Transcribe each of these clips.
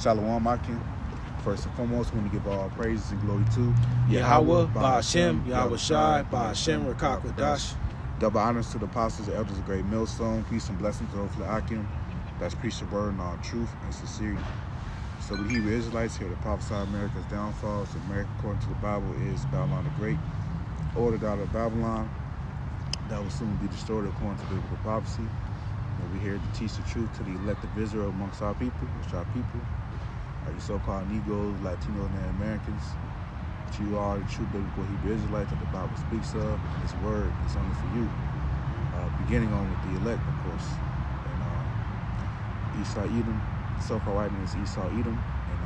Shalom Akim. First and foremost, we want to give all praises and glory to Yahweh, Ba'ashem, Yahweh Shai, Ba'ashem, Rakakwadash. Double honors to the apostles and elders of Great Millstone. Peace and blessings to Hopefully Akim. That's preach the word in all truth and sincerity. So the Hebrew Israelites here to prophesy America's downfall. So America, according to the Bible, is Babylon the Great, ordered out of Babylon, that will soon be destroyed according to biblical prophecy. We're here to teach the truth to the elect of Israel amongst our people, which are people, you so-called Negroes, Latinos, and Americans. But you are the true biblical Hebrew Israelites that the Bible speaks of, and His word is only for you. Beginning on with the elect, of course. And Esau, Edom, so-called white man is Esau, Edom, and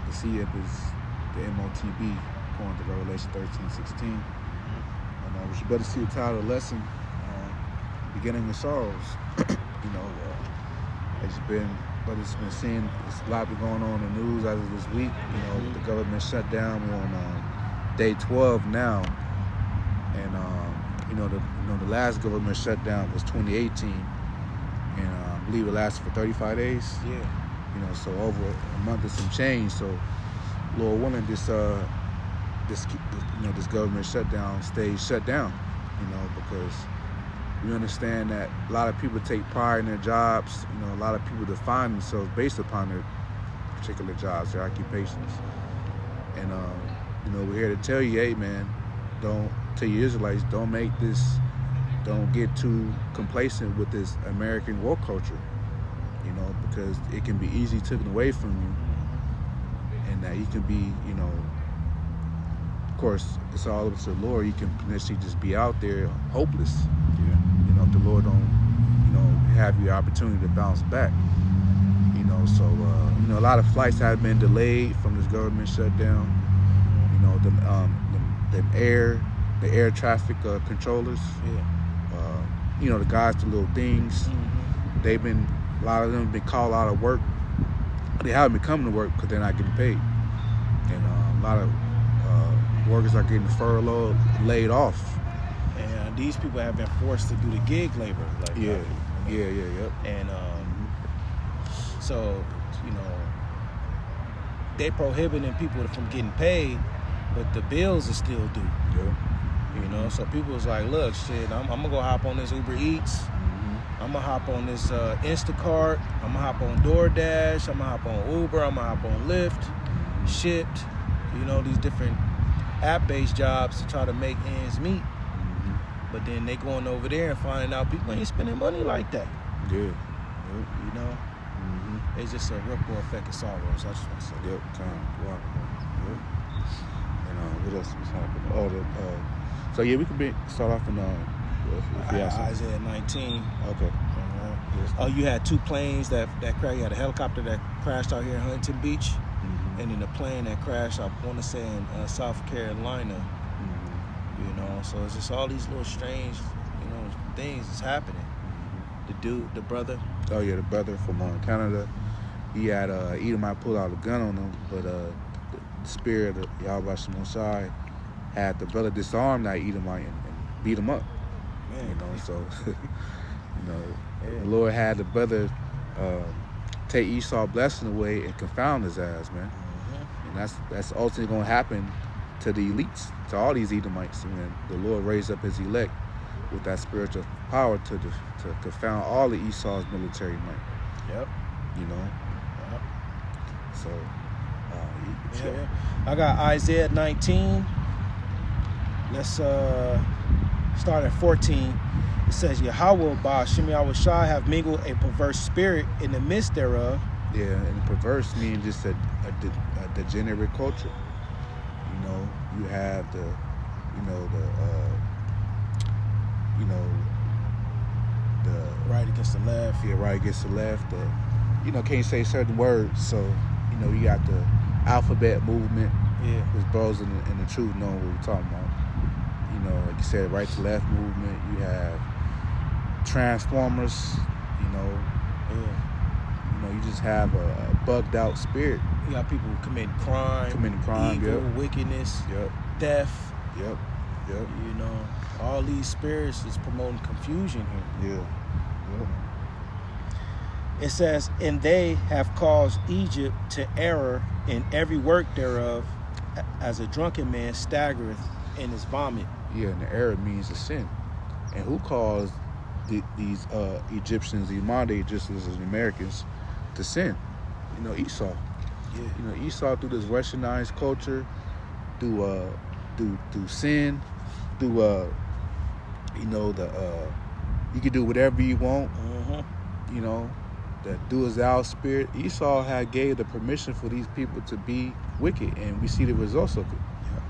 the seed is the MOTB, according to Revelation 13:16. And we should better see the title of the lesson, Beginning of Sorrows. It's been seen, there's a lot been going on in the news as of this week. With the government shut down. We're on day 12 now, and the last government shutdown was 2018, and I believe it lasted for 35 days. Yeah. So over a month and some change. So, Lord willing, this government shutdown stays shut down. Because we understand that a lot of people take pride in their jobs. A lot of people define themselves based upon their particular jobs, their occupations. And, we're here to tell you, hey, man, don't tell you Israelites, don't get too complacent with this American war culture, because it can be easily taken away from you. And that you can be, of course, it's all up to the Lord. You can potentially just be out there hopeless. If the Lord don't, have you opportunity to bounce back. So, a lot of flights have been delayed from this government shutdown. The air traffic controllers. Yeah. The guys do little things. Mm-hmm. A lot of them been called out of work. They haven't been coming to work because they're not getting paid. And a lot of workers are getting furloughed, laid off. And these people have been forced to do the gig labor. Yep. And so, they prohibiting people from getting paid, but the bills are still due. Yep. So people was like, look, shit, I'm gonna go hop on this Uber Eats. I'm gonna hop on this Instacart. I'm gonna hop on DoorDash. I'm gonna hop on Uber. I'm gonna hop on Lyft. Shipped. These different app-based jobs to try to make ends meet. But then they going over there and finding out people ain't spending money like that. Yeah. It's just a ripple effect of sorrows. I just want to say. Yep. Wow. Yep. And what else was happening? So yeah, we could start off in Isaiah 19. Okay. Oh, you had two planes that crashed. You had a helicopter that crashed out here in Huntington Beach, and then a plane that crashed, I want to say, in South Carolina. So it's just all these little strange, things that's happening. The brother. Oh yeah, the brother from Canada. He had Edomite pulled out a gun on him, but the spirit of Yahweh Shai had the brother disarm that Edomite and beat him up. Man. So the Lord had the brother take Esau's blessing away and confound his ass, man. And that's ultimately gonna happen to the elites, to all these Edomites, when the Lord raised up His elect with that spiritual power to confound all of Esau's military might. Yep. Yep. So, I got Isaiah 19. Let's start at 14. It says, Yahweh, Ba'ashem, Yahweh Shai, have mingled a perverse spirit in the midst thereof. Yeah, and perverse means just a degenerate culture. You have the right against the left. Yeah, right against the left. Can't say certain words. So, you got the alphabet movement. Yeah. Which bros in the truth know what we're talking about. Like you said, right to left movement. You have Transformers. You just have a bugged out spirit. You got people committing crime, evil, wickedness, theft. Yep. All these spirits is promoting confusion here. Yeah. It says, and they have caused Egypt to error in every work thereof, as a drunken man staggereth in his vomit. Yeah, and the error means to sin. And who caused these Egyptians, these modern day Egyptians and Americans, to sin? You know, Esau. Yeah. You know, Esau through this westernized culture, through sin, through you know, you can do whatever you want. You know, the do as thou spirit. Esau had gave the permission for these people to be wicked, and we see the results of it. Yeah.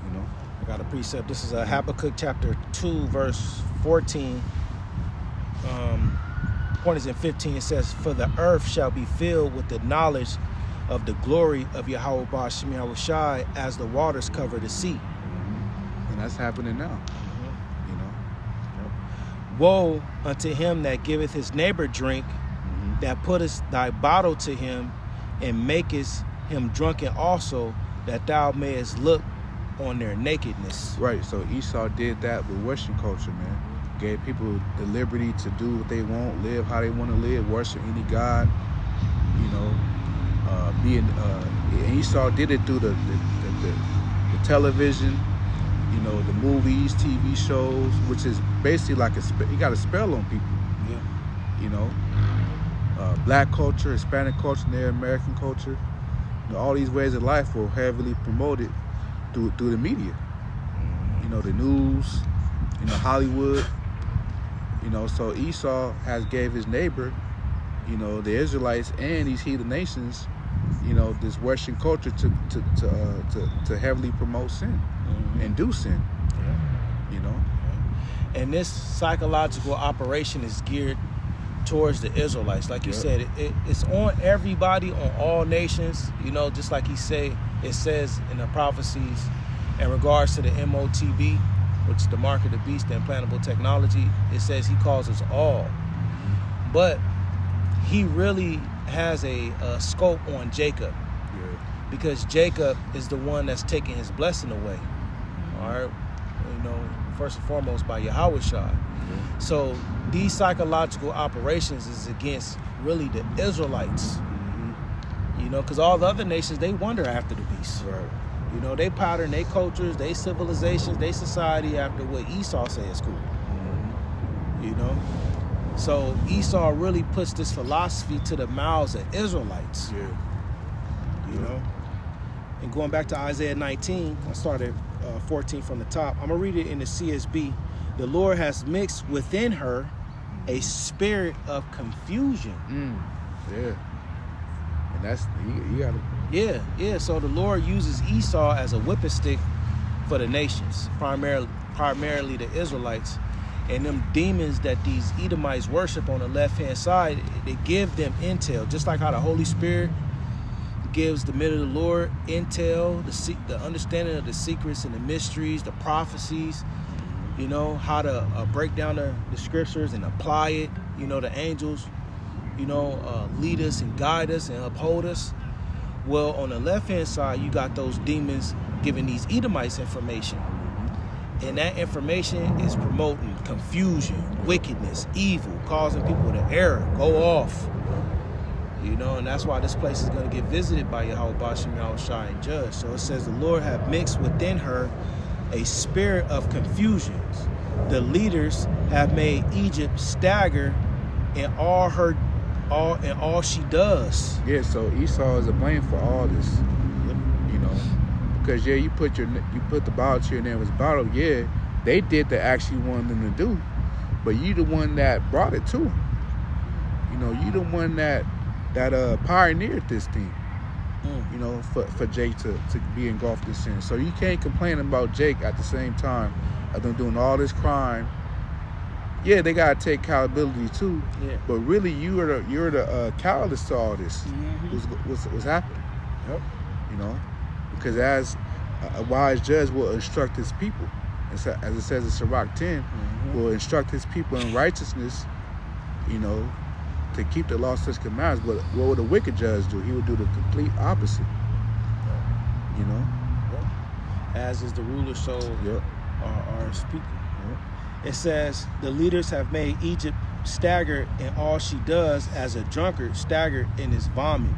You know, I got a precept. This is Habakkuk chapter 2, verse 14. Point is in 15. It says, "For the earth shall be filled with the knowledge of the glory of Yahweh Ba'ashem Yahushai, as the waters cover the sea." And that's happening now. You know, Woe unto him that giveth his neighbor drink, that puttest thy bottle to him, and makest him drunken also, that thou mayest look on their nakedness. right. So Esau did that with Western culture, man. Gave people the liberty to do what they want, live how they want to live, worship any god. You know, and Esau did it through the television. You know, the movies, TV shows, which is basically like he got a spell on people. Yeah. You know, black culture, Hispanic culture, Native American culture. You know, all these ways of life were heavily promoted through the media. You know, the news, you know, Hollywood. You know, so Esau has gave his neighbor, you know, the Israelites and these heathen nations, you know, this Western culture to heavily promote sin and do sin. Yeah. You know, And this psychological operation is geared towards the Israelites. Like you said, it's on everybody, on all nations. You know, just like it says in the prophecies in regards to the MOTB, which is the mark of the beast, the implantable technology. It says he calls us all. But he really has a scope on Jacob. Because Jacob is the one that's taking his blessing away. All right? You know, first and foremost by Yahweh Shai. So these psychological operations is against really the Israelites. You know, because all the other nations, they wander after the beast. Right. You know, they pattern their cultures, their civilizations, their society after what Esau says is cool. You know? So Esau really puts this philosophy to the mouths of Israelites. You know? And going back to Isaiah 19, I started 14 from the top. I'm going to read it in the CSB. The Lord has mixed within her a spirit of confusion. Yeah. And that's, you got to... Yeah. So the Lord uses Esau as a whipping stick for the nations, primarily the Israelites. And them demons that these Edomites worship on the left-hand side, they give them intel, just like how the Holy Spirit gives the men of the Lord intel, the understanding of the secrets and the mysteries, the prophecies, you know, how to break down the scriptures and apply it. You know, the angels, you know, lead us and guide us and uphold us. Well, on the left-hand side, you got those demons giving these Edomites information. And that information is promoting confusion, wickedness, evil, causing people to err, go off. You know, and that's why this place is going to get visited by Yahweh Ba'ashem Yahushai and judge. So it says the Lord have mixed within her a spirit of confusions. The leaders have made Egypt stagger in all she does. Yeah, so Esau is to blame for all this. You know, because you put the bottle to your neighbor's bottle. Yeah, they did the actually wanted them to do, but you the one that brought it to them. You know, you the one that pioneered this thing. You know, for Jake to be engulfed in sin. So you can't complain about Jake at the same time of them doing all this crime. Yeah, they gotta take accountability too. Yeah. But really, you're the catalyst to all this. What's happening? Yep. You know, because as a wise judge will instruct his people, as it says in Sirach 10, will instruct his people in righteousness. You know, to keep the law, statutes, commandments. But what would a wicked judge do? He would do the complete opposite. You know, as is the ruler, so are his people. It says the leaders have made Egypt staggered, and all she does as a drunkard, staggered in his vomit.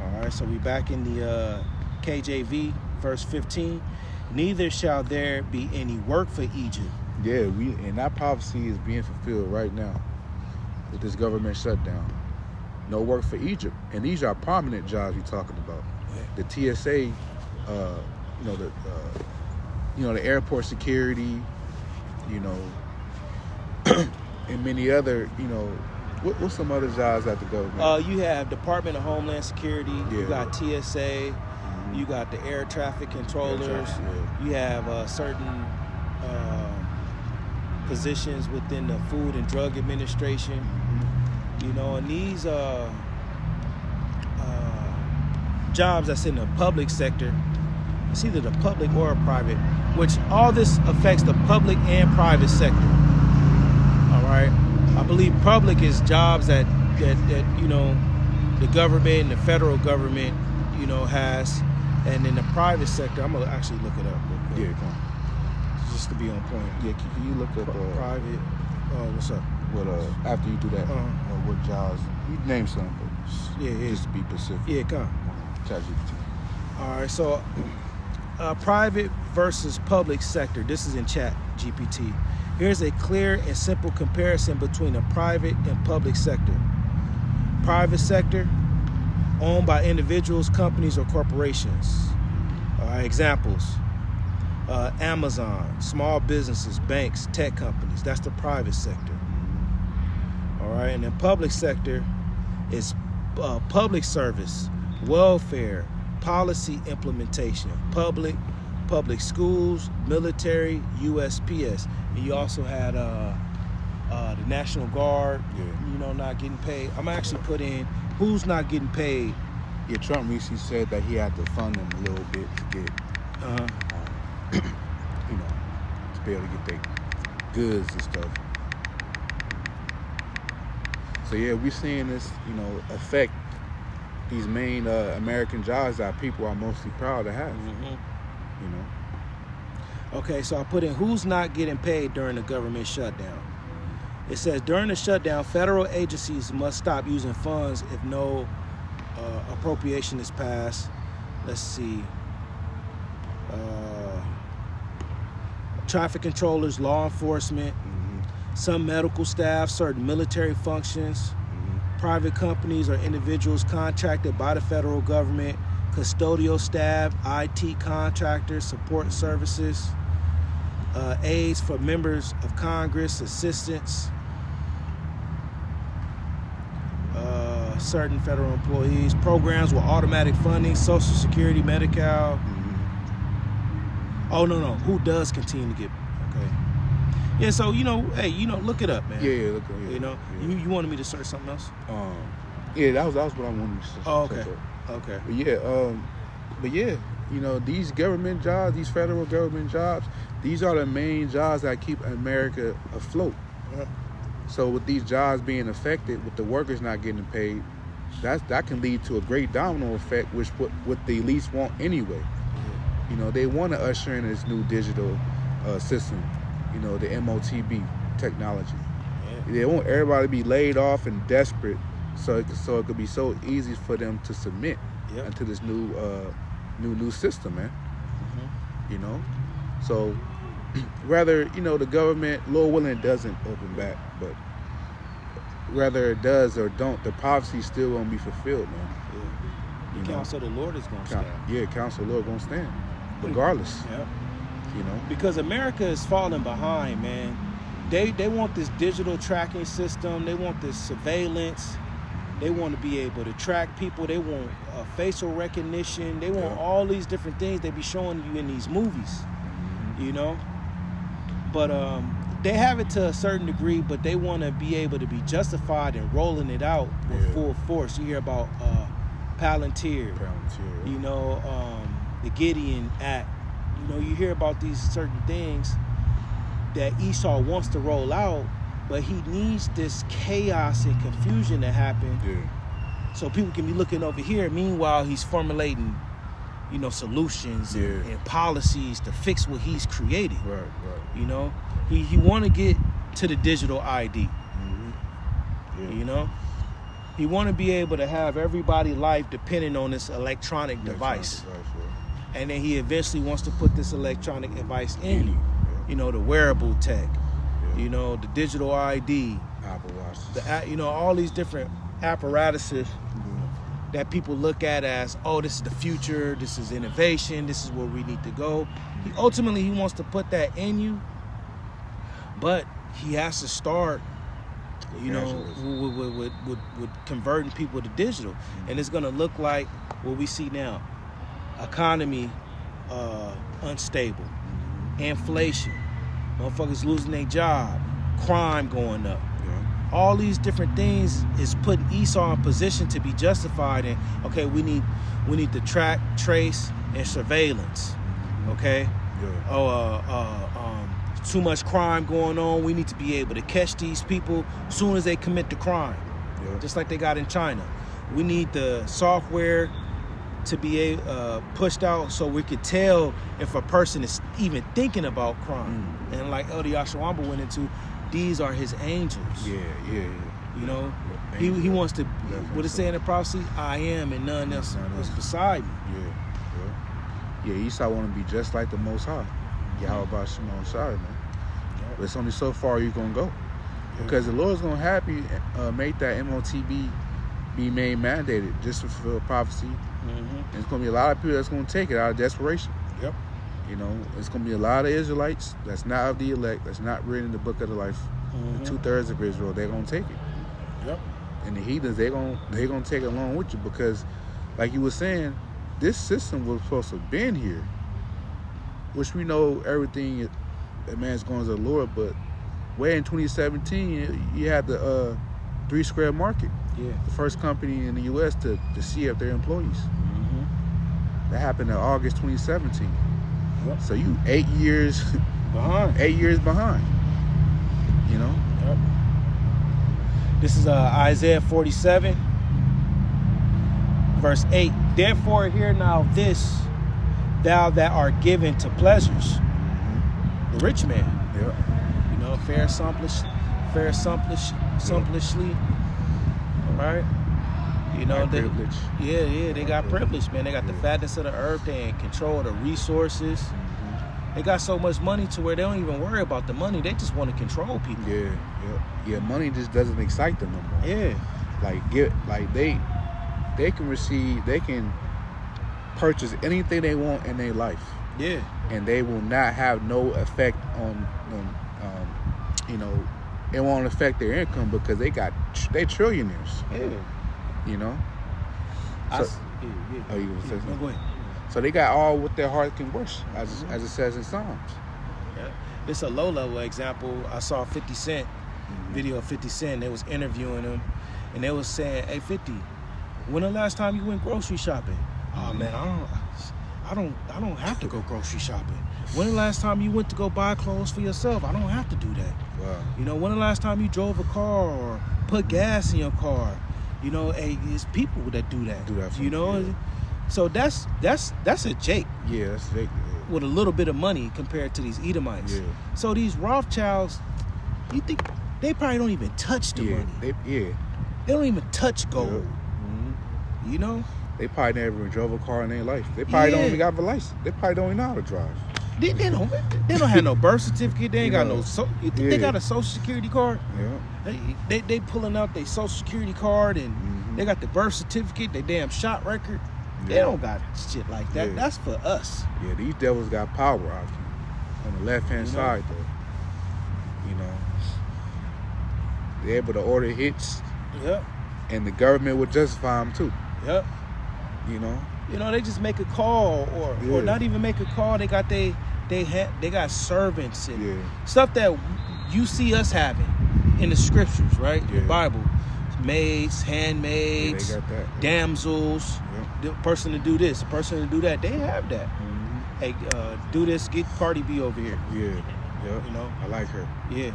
All right, so we back in the KJV, verse 15. Neither shall there be any work for Egypt. Yeah, and that prophecy is being fulfilled right now with this government shutdown. No work for Egypt, and these are prominent jobs you're talking about. The TSA, the airport security, and many other, what's some other jobs at the government? You have Department of Homeland Security. Yeah. You got TSA. You got the air traffic controllers. You have certain positions within the Food and Drug Administration. And these jobs that's in the public sector, it's either the public or private, which all this affects the public and private sector. All right, I believe public is jobs that the government and the federal government has, and in the private sector, I'm gonna actually look it up real quick. Yeah, come on. Just to be on point. Yeah, can you look up private? What's up? What after you do that, what jobs? You name some, but Yeah. just to be specific. Yeah, come. ChatGPT. All right, so private versus public sector. This is in Chat GPT. Here's a clear and simple comparison between the private and public sector. Private sector, owned by individuals, companies, or corporations. Examples: Amazon, small businesses, banks, tech companies. That's the private sector. All right, and the public sector is public service, welfare, policy implementation, public schools, military, USPS. And you also had the National Guard, not getting paid. I'm actually put in who's not getting paid. Yeah, Trump recently said that he had to fund them a little bit to get, to be able to get their goods and stuff. So yeah, we're seeing this, affect these main American jobs that people are mostly proud to have. Okay, so I put in who's not getting paid during the government shutdown. It says during the shutdown, federal agencies must stop using funds if no appropriation is passed. Let's see. Traffic controllers, law enforcement, some medical staff, certain military functions, private companies or individuals contracted by the federal government, custodial staff, IT contractors, support services, aides for members of Congress, assistants, certain federal employees, programs with automatic funding, Social Security, Medi-Cal. Oh, no. Who does continue to get, okay. Yeah, so, look it up, man. Yeah, look it up. You wanted me to search something else? Yeah, that was what I wanted to search. Oh, okay. But yeah, these government jobs, these federal government jobs, these are the main jobs that keep America afloat. So with these jobs being affected, with the workers not getting paid, that can lead to a great domino effect, which what the elites want anyway. They want to usher in this new digital system, the MOTB technology. They want everybody to be laid off and desperate, so it could be so easy for them to submit into this new system, man. So rather, the government, Lord willing, doesn't open back, but whether it does or don't, the prophecy still gonna be fulfilled, man. The counsel of the Lord is gonna stand. Yeah, counsel of the Lord gonna stand, regardless. Because America is falling behind, man. They want this digital tracking system. They want this surveillance. They want to be able to track people. They want facial recognition. They want all these different things they be showing you in these movies, But they have it to a certain degree, but they want to be able to be justified in rolling it out with full force. You hear about Palantir, the Gideon Act. You hear about these certain things that Esau wants to roll out, but he needs this chaos and confusion to happen so people can be looking over here. Meanwhile, he's formulating, solutions and policies to fix what he's created. Right. He want to get to the digital ID. Yeah. You know, he want to be able to have everybody life depending on this electronic device, and then he eventually wants to put this electronic device in you. You know, the wearable tech. You know, the digital ID, Apple Watch. you know, all these different apparatuses that people look at as, oh, this is the future, this is innovation, this is where we need to go. Ultimately, he wants to put that in you, but he has to start, you know, with converting people to digital. And it's going to look like what we see now. Economy unstable, inflation, motherfuckers losing their job, crime going up. All these different things is putting Esau in position to be justified in, okay, we need to track, trace, and surveillance. Okay? Too much crime going on. We need to be able to catch these people as soon as they commit the crime. Just like they got in China. We need the software to be pushed out so we could tell if a person is even thinking about crime. And like Elder Yashawamba went into, these are his angels. Yeah. You know, he wants to, what it say in the prophecy? I am and none else is beside me. Yeah, Esau want to be just like the Most High. Yahweh Bashimon Shai, man. But it's only so far you're going to go. Because the Lord's going to have you make that MOTB be made mandated just to fulfill prophecy. And it's going to be a lot of people that's going to take it out of desperation. You know, it's going to be a lot of Israelites that's not of the elect, that's not written in the book of the life. 2/3 of Israel, they're going to take it. And the heathens, they're going to take it along with you because, like you were saying, this system was supposed to have been here. Which we know everything that man's going to the Lord, but way in 2017, you had the 3 Square Market. The first company in the U.S. to see if their employees. That happened in August 2017. So you 8 years behind. 8 years behind. You know? This is Isaiah 47, verse 8. Therefore hear now this, thou that art given to pleasures. The rich man. You know, fare sumptuously. Right? You know, privilege. They got privilege, man. They got the fatness of the earth. They in control of the resources. They got so much money to where they don't even worry about the money. They just want to control people. Yeah. Money just doesn't excite them no more. They can purchase anything they want in their life. And they will not have no effect on them. You know, it won't affect their income because they trillionaires. You know? So, you gonna say something? Go ahead. So they got all what their heart can wish, as it says in Psalms. It's a low-level example. I saw 50 Cent, video of 50 Cent. They was interviewing him, and they was saying, hey, 50, when the last time you went grocery shopping? Oh, man, I don't have to go grocery shopping. When the last time you went to go buy clothes for yourself? I don't have to do that. Wow. You know, when the last time you drove a car or put gas in your car? You know, it's people that do that. You know, so that's a Jake. Yeah, that's Jake. With a little bit of money compared to these Edomites. So these Rothschilds, you think they probably don't even touch the money. They don't even touch gold. You know, they probably never even drove a car in their life. They probably don't even got a license. They probably don't even know how to drive. They don't have no birth certificate. They ain't got no. You think they got a social security card? They pulling out their social security card and they got the birth certificate, their damn shot record. They don't got shit like that. That's for us. Yeah, these devils got power out here on the left hand side though. You know, they're able to order hits. And the government would justify them too. You know, they just make a call or not even make a call. They got they got servants and stuff that you see us having in the scriptures, right? The Bible. Maids, handmaids, they got that. Damsels, the person to do this, the person to do that. They have that. Hey, do this, get Cardi B over here. You know, I like her. Get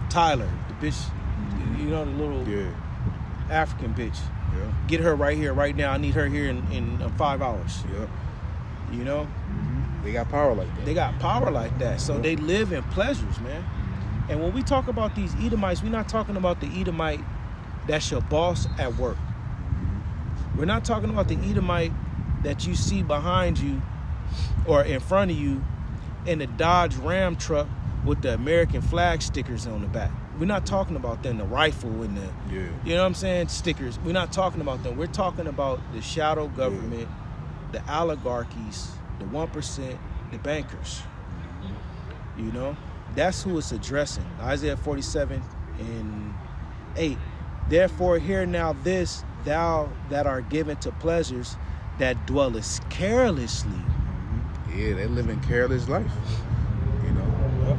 Tyler, the bitch, you know, the little African bitch. Get her right here, right now. I need her here in 5 hours. You know? They got power like that. They got power like that. So they live in pleasures, man. And when we talk about these Edomites, we're not talking about the Edomite that's your boss at work. We're not talking about the Edomite that you see behind you or in front of you in the Dodge Ram truck with the American flag stickers on the back. We're not talking about them, the rifle and the, you know what I'm saying, stickers. We're not talking about them. We're talking about the shadow government, the oligarchies, the 1%, the bankers. You know, that's who it's addressing. Isaiah 47:8. Therefore, hear now this, thou that are given to pleasures, that dwellest carelessly. Yeah, they live in careless life. You know.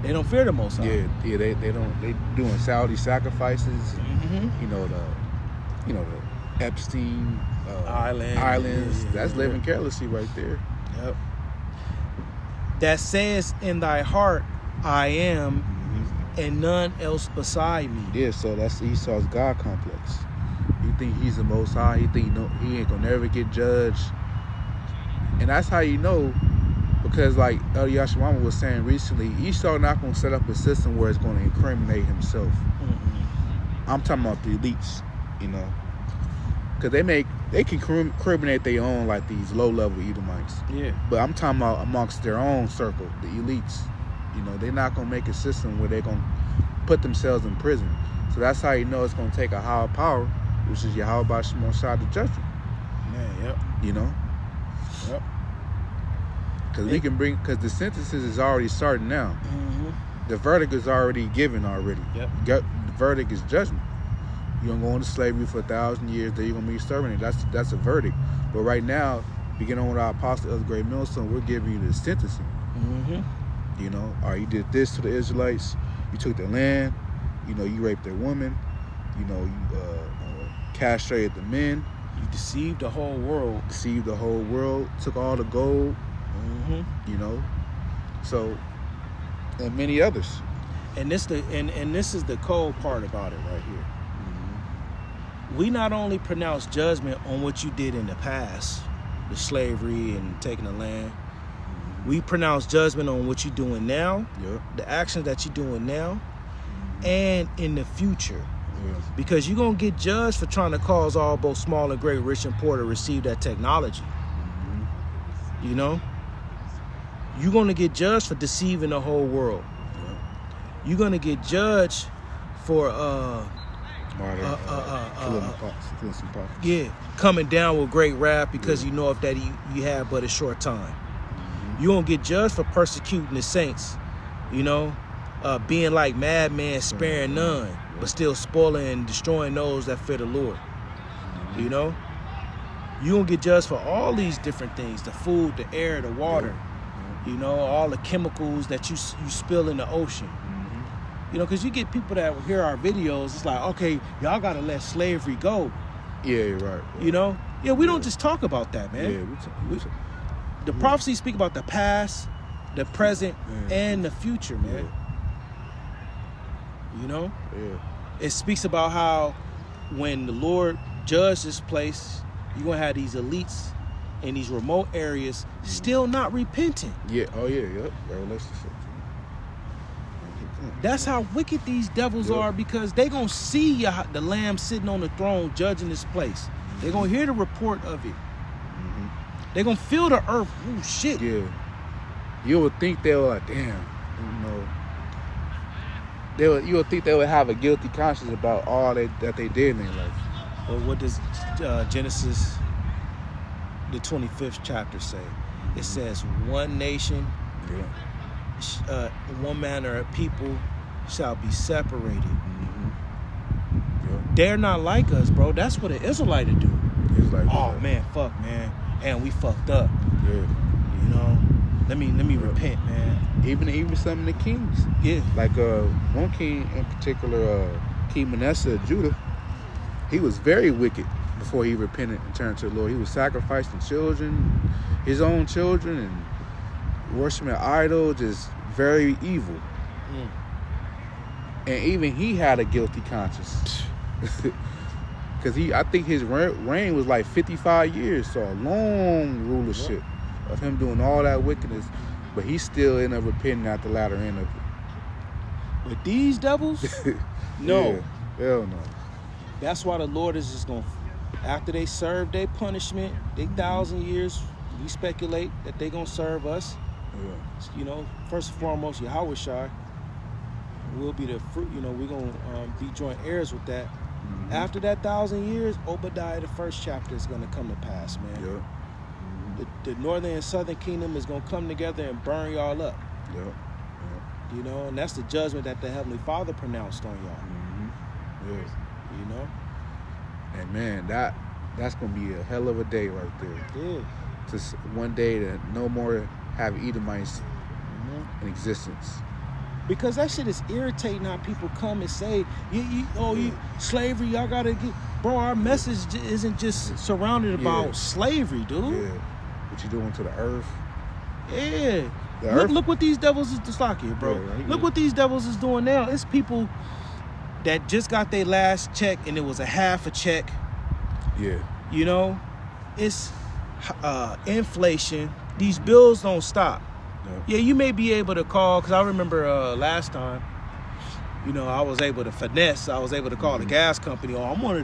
They don't fear the Most High. Yeah, they don't. They doing Saudi sacrifices. You know the Epstein islands. That's living carelessly right there. Yep. That says in thy heart, I am, and none else beside me. Yeah, so that's Esau's God complex. He think he's the Most High. He think he ain't gonna never get judged. And that's how you know, because like El Yashimama was saying recently, Esau not gonna set up a system where it's gonna incriminate himself. I'm talking about the elites, you know, because they can incriminate their own, like these low-level Edomites. Yeah. But I'm talking about amongst their own circle, the elites. You know, they're not gonna make a system where they're gonna put themselves in prison. So that's how you know it's gonna take a higher power, which is Yahweh Shimon Shah, the judgment. Man, yep. You know. Yep. Because the sentences is already starting now. The verdict is already given already. Yep. The verdict is judgment. You're gonna go into slavery for 1,000 years. Then you're gonna be serving it. That's a verdict. But right now, beginning on with our apostle of the great millstone, we're giving you the sentencing. You know, all right, you did this to the Israelites. You took their land. You know, you raped their women. You know, you castrated the men. You deceived the whole world. Took all the gold. You know, so, and many others. And this is the cold part about it right here. We not only pronounce judgment on what you did in the past, the slavery and taking the land. We pronounce judgment on what you're doing now, the actions that you're doing now, and in the future. Because you're going to get judged for trying to cause all, both small and great, rich and poor, to receive that technology. You know? You're going to get judged for deceiving the whole world. You're going to get judged for coming down with great wrath because you know of that you have but a short time. You're going to get judged for persecuting the saints, you know, being like madmen, sparing none, but still spoiling and destroying those that fear the Lord. You know, you're going to get judged for all these different things, the food, the air, the water, you know, all the chemicals that you spill in the ocean. You know, because you get people that hear our videos, it's like, okay, y'all got to let slavery go. Yeah, right. You know? Yeah, we don't just talk about that, man. The prophecies speak about the past, the present, and the future, man. You know? Yeah. It speaks about how when the Lord judged this place, you're going to have these elites in these remote areas still not repenting. Yeah, oh yeah, yep. Revelation 6. That's how wicked these devils are, because they going to see the Lamb sitting on the throne judging this place. They're going to hear the report of it. They're going to feel the earth. Oh, shit. Yeah. You would think they were like, damn, you know. You would think they would have a guilty conscience about all that they did in their life. Well, what does Genesis, the 25th chapter say? It says, one nation, one manner of people shall be separated. They're not like us, bro. That's what an Israelite would do. Oh man, fuck, man, and we fucked up. You know, let me repent, man. Even some of the kings. Like one king in particular, King Manasseh of Judah. He was very wicked before he repented and turned to the Lord. He was sacrificing children, his own children, and worshiping idols, just very evil. And even he had a guilty conscience. because I think his reign was like 55 years, so a long rulership of him doing all that wickedness, but he still ended up repenting at the latter end of it. With these devils, no. Yeah, hell no. That's why the Lord is just going to, after they serve their punishment, they 1,000 years, we speculate that they going to serve us. Yeah. You know, first and foremost, Yahweh Shai will be the fruit. You know, we're going to be joint heirs with that. Mm-hmm. After that 1,000 years, Obadiah, the first chapter, is going to come to pass, man. Yeah. The northern and southern kingdom is going to come together and burn y'all up. Yeah. You know, and that's the judgment that the Heavenly Father pronounced on y'all. Mm-hmm. Yeah. You know? And man, that's gonna be a hell of a day right there. Yeah. To one day to no more have Edomites Mm-hmm. in existence. Because that shit is irritating how people come and say, you slavery, y'all gotta get, bro, our message isn't just surrounded about slavery, dude. Yeah. What you doing to the earth? Yeah. The earth? Look what these devils is just like here, bro. Yeah, right. Look what these devils is doing now. It's people that just got their last check and it was a half a check. Yeah. You know, it's inflation. These bills don't stop. Yeah. Yeah, you may be able to call, because I remember last time, you know, I was able to finesse. I was able to call the gas company. Oh, I'm one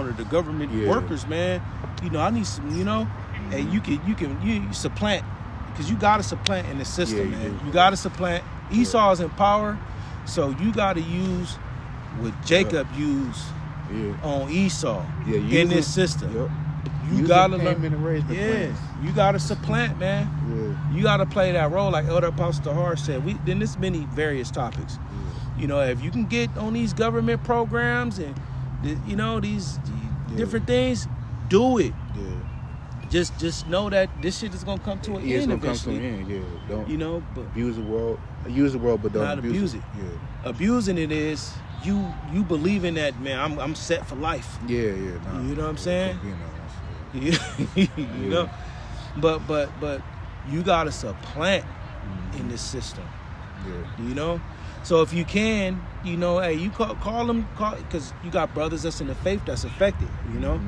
of the government workers, man. You know, I need some. You know, and you supplant, because you got to supplant in the system, man. You got to supplant. Esau is in power, so you got to use what Jacob used on Esau in this system. Yep. You gotta learn. You gotta supplant, man. Yeah. You gotta play that role, like Elder Apostle Har said. Then there's many various topics. You know, if you can get on these government programs and you know these different things, do it. Yeah. Just know that this shit is gonna come to an end eventually. Don't you know, but abuse the world. Use the world, but don't not abuse it. Yeah. Abusing it is you believing that, man, I'm set for life. Yeah. Nah. You know what I'm saying? You know, but you gotta supplant in this system. Yeah. You know, so if you can, you know, hey, you call them, because you got brothers that's in the faith that's affected. You know,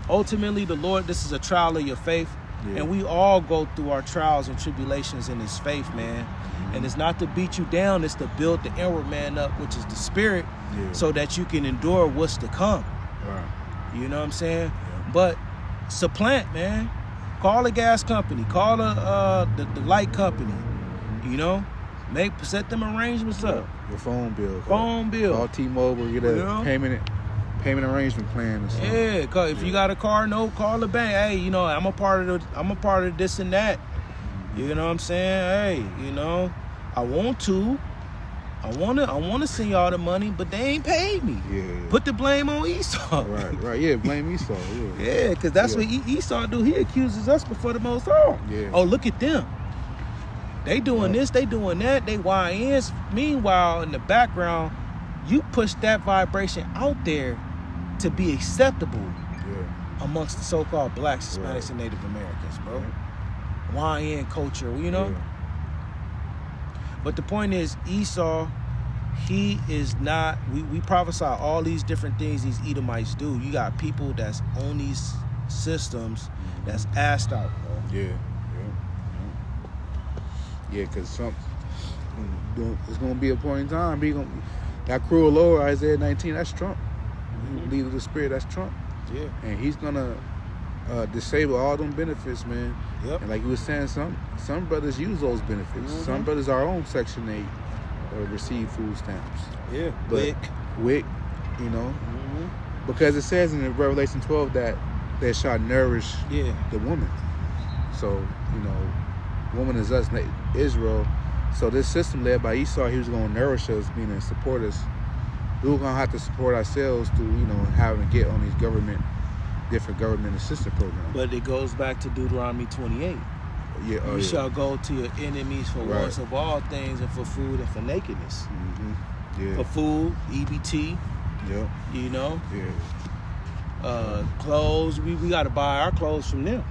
ultimately the Lord, this is a trial of your faith, and we all go through our trials and tribulations in this faith, man. And it's not to beat you down; it's to build the inward man up, which is the spirit, so that you can endure what's to come. Right. You know what I'm saying? But supplant, man. Call a gas company. Call the light company. You know, set them arrangements up. Your phone bill. Call T-Mobile. Get a payment arrangement plan or something. Yeah, cause if you got a car, call the bank. Hey, you know, I'm a part of this and that. You know what I'm saying? Hey, you know, I want to send y'all the money, but they ain't paid me. Yeah. Put the blame on Esau. Right. Yeah, blame Esau. Yeah, because that's what Esau do. He accuses us before the Most High. Yeah. Oh, look at them. They doing this, they doing that, they YNs. Meanwhile, in the background, you push that vibration out there to be acceptable amongst the so-called blacks, Hispanics, and Native Americans, bro. YN culture, you know? Yeah. But the point is, Esau, he is not, we prophesy all these different things these Edomites do. You got people that's on these systems that's assed out, bro. Yeah, because Trump, it's going to be a point in time. That cruel Lord, Isaiah 19, that's Trump. Leader of the spirit, that's Trump. Yeah. And he's going to disable all them benefits, man. Yep. And like you were saying, some brothers use those benefits. Some brothers are on Section 8 or receive food stamps. Yeah. But WIC, you know, because it says in Revelation 12 that they shall nourish the woman. So, you know, woman is us, Israel. So this system led by Esau, he was going to nourish us, meaning support us. We were going to have to support ourselves through, you know, having to get on these different government assistance programs. But it goes back to Deuteronomy 28. You shall go to your enemies for wants of all things, and for food and for nakedness. For food, EBT. You know. Clothes. We got to buy our clothes from them.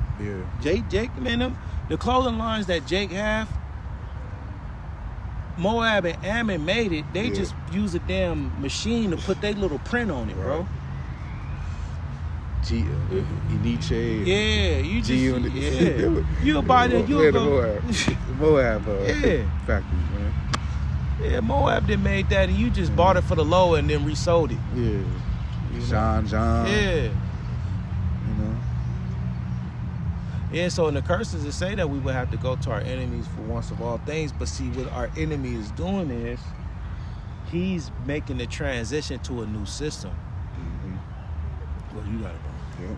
Jake, man, the clothing lines that Jake have, Moab and Ammon made it. They just use a damn machine to put their little print on it, bro. Nietzsche. Yeah, you G just Unit. yeah. You'll buy that. You'll go. Moab Yeah. factories, man. Yeah, Moab done made that, and you just bought it for the low and then resold it. Yeah. You know? John. Yeah. You know. Yeah, so in the curses it say that we would have to go to our enemies for once of all things. But see, what our enemy is doing is he's making the transition to a new system. Mm-hmm. Well, you got it, bro. Yep.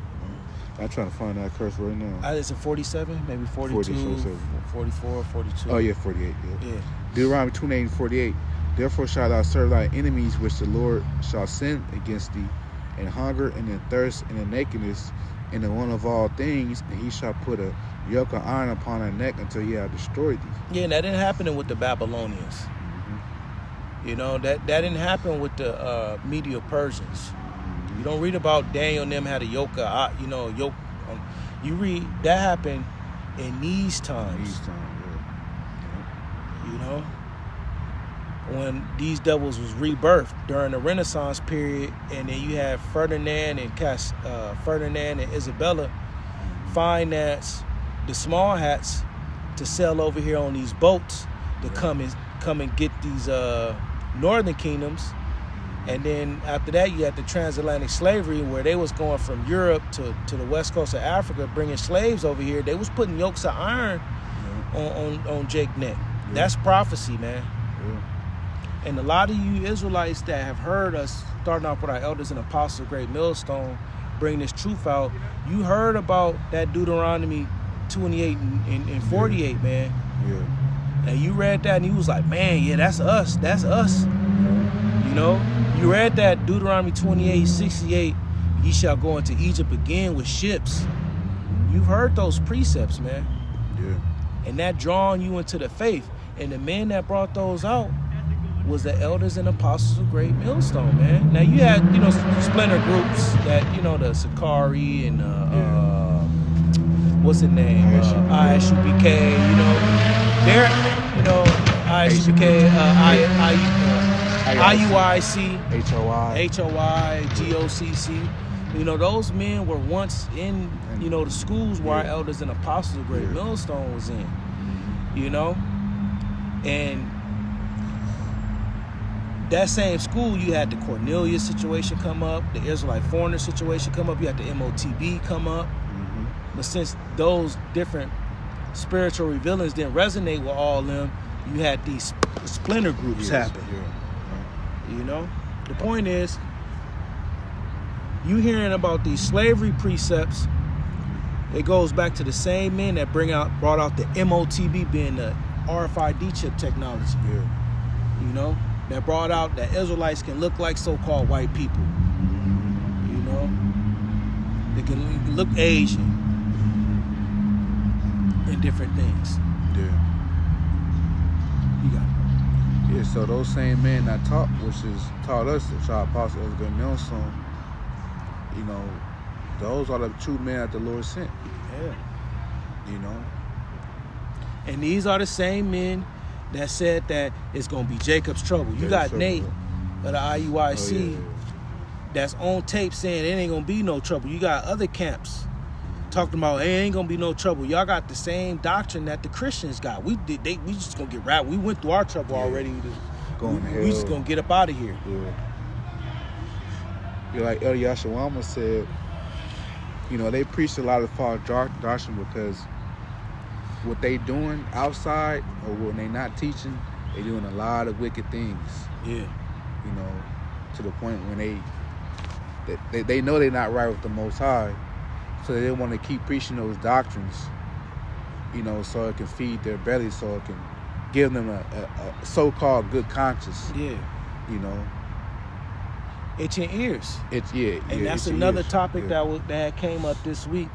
I'm trying to find that curse right now. It's a 47, maybe 42, 47. 44, 42. Oh, yeah, 48. Yeah. Deuteronomy 28:48. Therefore shalt thou serve thy enemies which the Lord shall send against thee, in hunger and in thirst and in nakedness and in want of all things, and he shall put a yoke of iron upon thy neck until he have destroyed thee. Yeah, and that didn't happen with the Babylonians. Mm-hmm. You know, that didn't happen with the Medo-Persians. You don't read about Daniel and them had a yoke of, yoke. You read that happened in these times. You know, when these devils was rebirthed during the Renaissance period, and then you have Ferdinand and Isabella finance the small hats to sell over here on these boats to come and get these northern kingdoms. And then after that, you had the transatlantic slavery, where they was going from Europe to the west coast of Africa, bringing slaves over here. They was putting yokes of iron on Jake's neck. Yeah. That's prophecy, man. Yeah. And a lot of you Israelites that have heard us, starting off with our elders and apostles of Great Millstone, bring this truth out. You heard about that Deuteronomy 28 and 48, man. Yeah. And you read that, and you was like, man, yeah, that's us. That's us. You know? You read that Deuteronomy 28:68, ye shall go into Egypt again with ships. You've heard those precepts, man. Yeah. And that drawing you into the faith. And the men that brought those out was the elders and apostles of Great Millstone, man. Now you had, splinter groups that, the Sakari and what's the name? ISUPK, they're, ISUPK, IUIC, HOI, GOCC. Those men were once in, the schools where our elders and apostles of Great Millstone was in, And that same school, you had the Cornelius situation come up, the Israelite foreigner situation come up, you had the MOTB come up. Mm-hmm. But since those different spiritual revealings didn't resonate with all of them, you had these splinter groups happen. Yeah. The point is, you hearing about these slavery precepts, it goes back to the same men that brought out the MOTB, being the RFID chip technology. Yeah. That brought out that Israelites can look like so-called white people. They can look Asian and different things. Yeah. You got it. Yeah, so those same men that taught us, the apostles of Great Millstone, those are the true men that the Lord sent. Yeah. And these are the same men that said that it's going to be Jacob's trouble. You got Nate of the IUIC that's on tape saying it ain't going to be no trouble. You got other camps talking about it ain't going to be no trouble. Y'all got the same doctrine that the Christians got. We just going to get right. We went through our trouble already. We just going to get up out of here. Yeah. Like El Yashawama said, they preach a lot of false doctrine because what they doing outside or when they not teaching, they doing a lot of wicked things. Yeah. To the point when they know they're not right with the Most High, so they want to keep preaching those doctrines, so it can feed their belly, so it can give them a so-called good conscience. Yeah. Itching ears. And that's another topic that came up this week.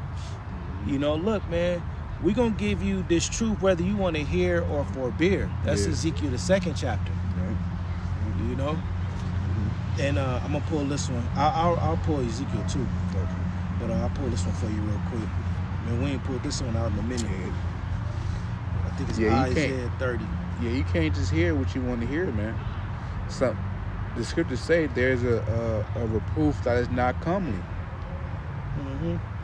Look, man, we're going to give you this truth whether you want to hear or forbear. That's Ezekiel, the 2nd chapter. Right. And I'm going to pull this one. I'll pull Ezekiel too. Okay. But I'll pull this one for you real quick. Man, we ain't pulled this one out in a minute. I think it's Isaiah 30. Yeah, you can't just hear what you want to hear, man. The scriptures say there's a reproof that is not comely.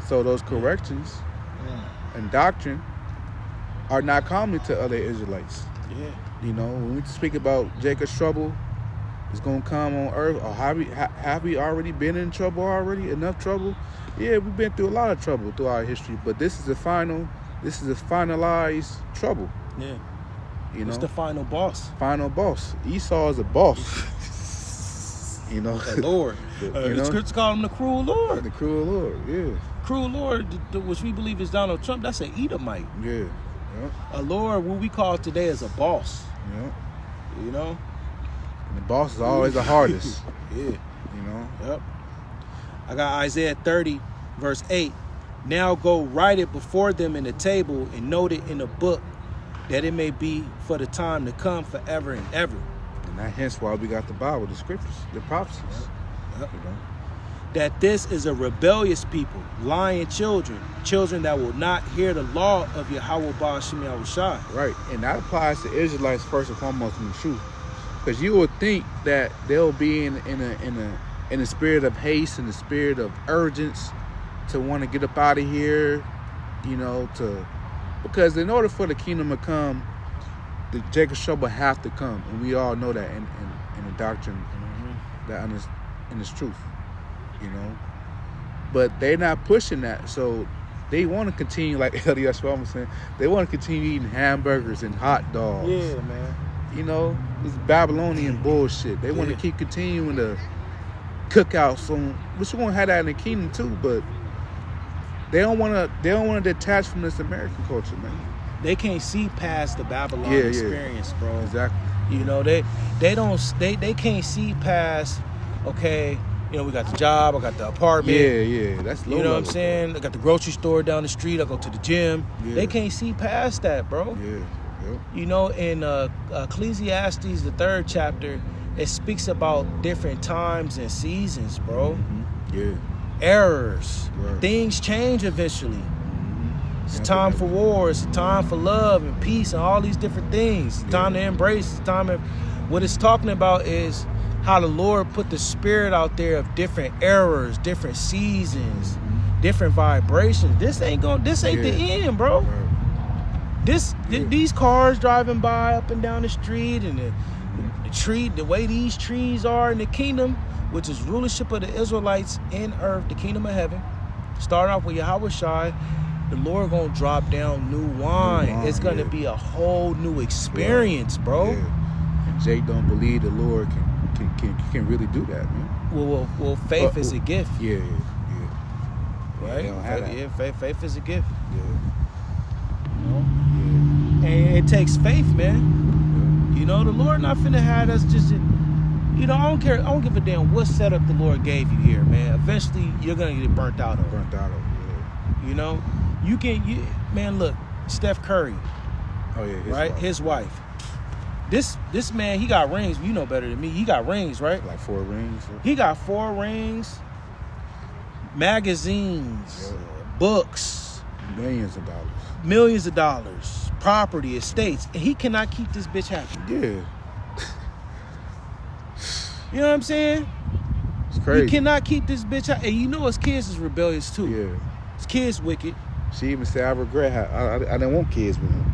So those corrections and doctrine are not common to other Israelites. Yeah. You know, when we speak about Jacob's trouble is going to come on earth, or have we already been in trouble already? Enough trouble? Yeah, we've been through a lot of trouble through our history, but this is a finalized trouble. Yeah. You know, It's the final boss. final boss. Esau is a boss. You know, The Lord. The scriptures call him the cruel Lord. the cruel Lord. Yeah, Cruel Lord, which we believe is Donald Trump, that's an Edomite. yeah, A Lord, what we call today is a boss. yeah. You know? And the boss is always the hardest. Yeah. You know. Yep. I got Isaiah 30, verse 8. Now go write it before them in the table and note it in a book, that it may be for the time to come forever and ever. And that hence why we got the Bible, the scriptures, the prophecies. Yep. You know. That this is a rebellious people, lying children that will not hear the law of Yahweh Ba'ashem Yahushua. Right, and that applies to Israelites first and foremost in the truth, because you would think that they'll be in a spirit of haste, in the spirit of urgence, to want to get up out of here, you know, because in order for the kingdom to come, the Jacob's trouble have to come, and we all know that in the doctrine, that in this truth, you know. But they're not pushing that, so they want to continue, like Elias was saying, they want to continue eating hamburgers and hot dogs. Yeah, man. You know, it's Babylonian bullshit. They want to keep continuing the cookouts on, which we're gonna have that in the kingdom too, but they don't want to detach from this American culture, man. They can't see past the Babylon Yeah, yeah. experience, bro. Exactly. You know, they can't see past, okay, you know, we got the job, I got the apartment. Yeah, that's low You know what I'm level, saying? I got the grocery store down the street, I go to the gym. Yeah. They can't see past that, bro. Bro. Yeah, yep. You know, in Ecclesiastes, the 3rd chapter, it speaks about different times and seasons, bro. Yeah. Errors. Right. Things change eventually. It's a Yeah, time but- for war. It's a time for love and peace and all these different things. It's time to embrace. It's time to, what it's talking about is how the Lord put the spirit out there of different errors, different seasons, different vibrations. This ain't the end, bro. Right. These cars driving by up and down the street, and the way these trees are in the kingdom, which is rulership of the Israelites in earth, the kingdom of heaven. Start off with Yahweh Shai. The Lord gonna drop down new wine. It's gonna be a whole new experience, bro. Yeah. And Jake don't believe the Lord can really do that, man. Well, faith is a gift, Yeah. right? They don't have that. Yeah, faith is a gift. Yeah. You know? And it takes faith, man. You know, the Lord not finna have us just, you know, I don't care. I don't give a damn what setup the Lord gave you here, man. Eventually, you're gonna get burnt out on. Burnt out of it. You know, man. Look, Steph Curry, Oh yeah. right? Wife. His wife. This man, he got rings. You know better than me. He got rings, right? Like 4 rings. He got 4 rings, magazines, books, Millions of dollars. millions of dollars, property, estates, and he cannot keep this bitch happy. Yeah. You know what I'm saying? It's crazy. He cannot keep this bitch happy. And you know his kids is rebellious too. Yeah. His kids wicked. She even said, I regret how I didn't want kids with him.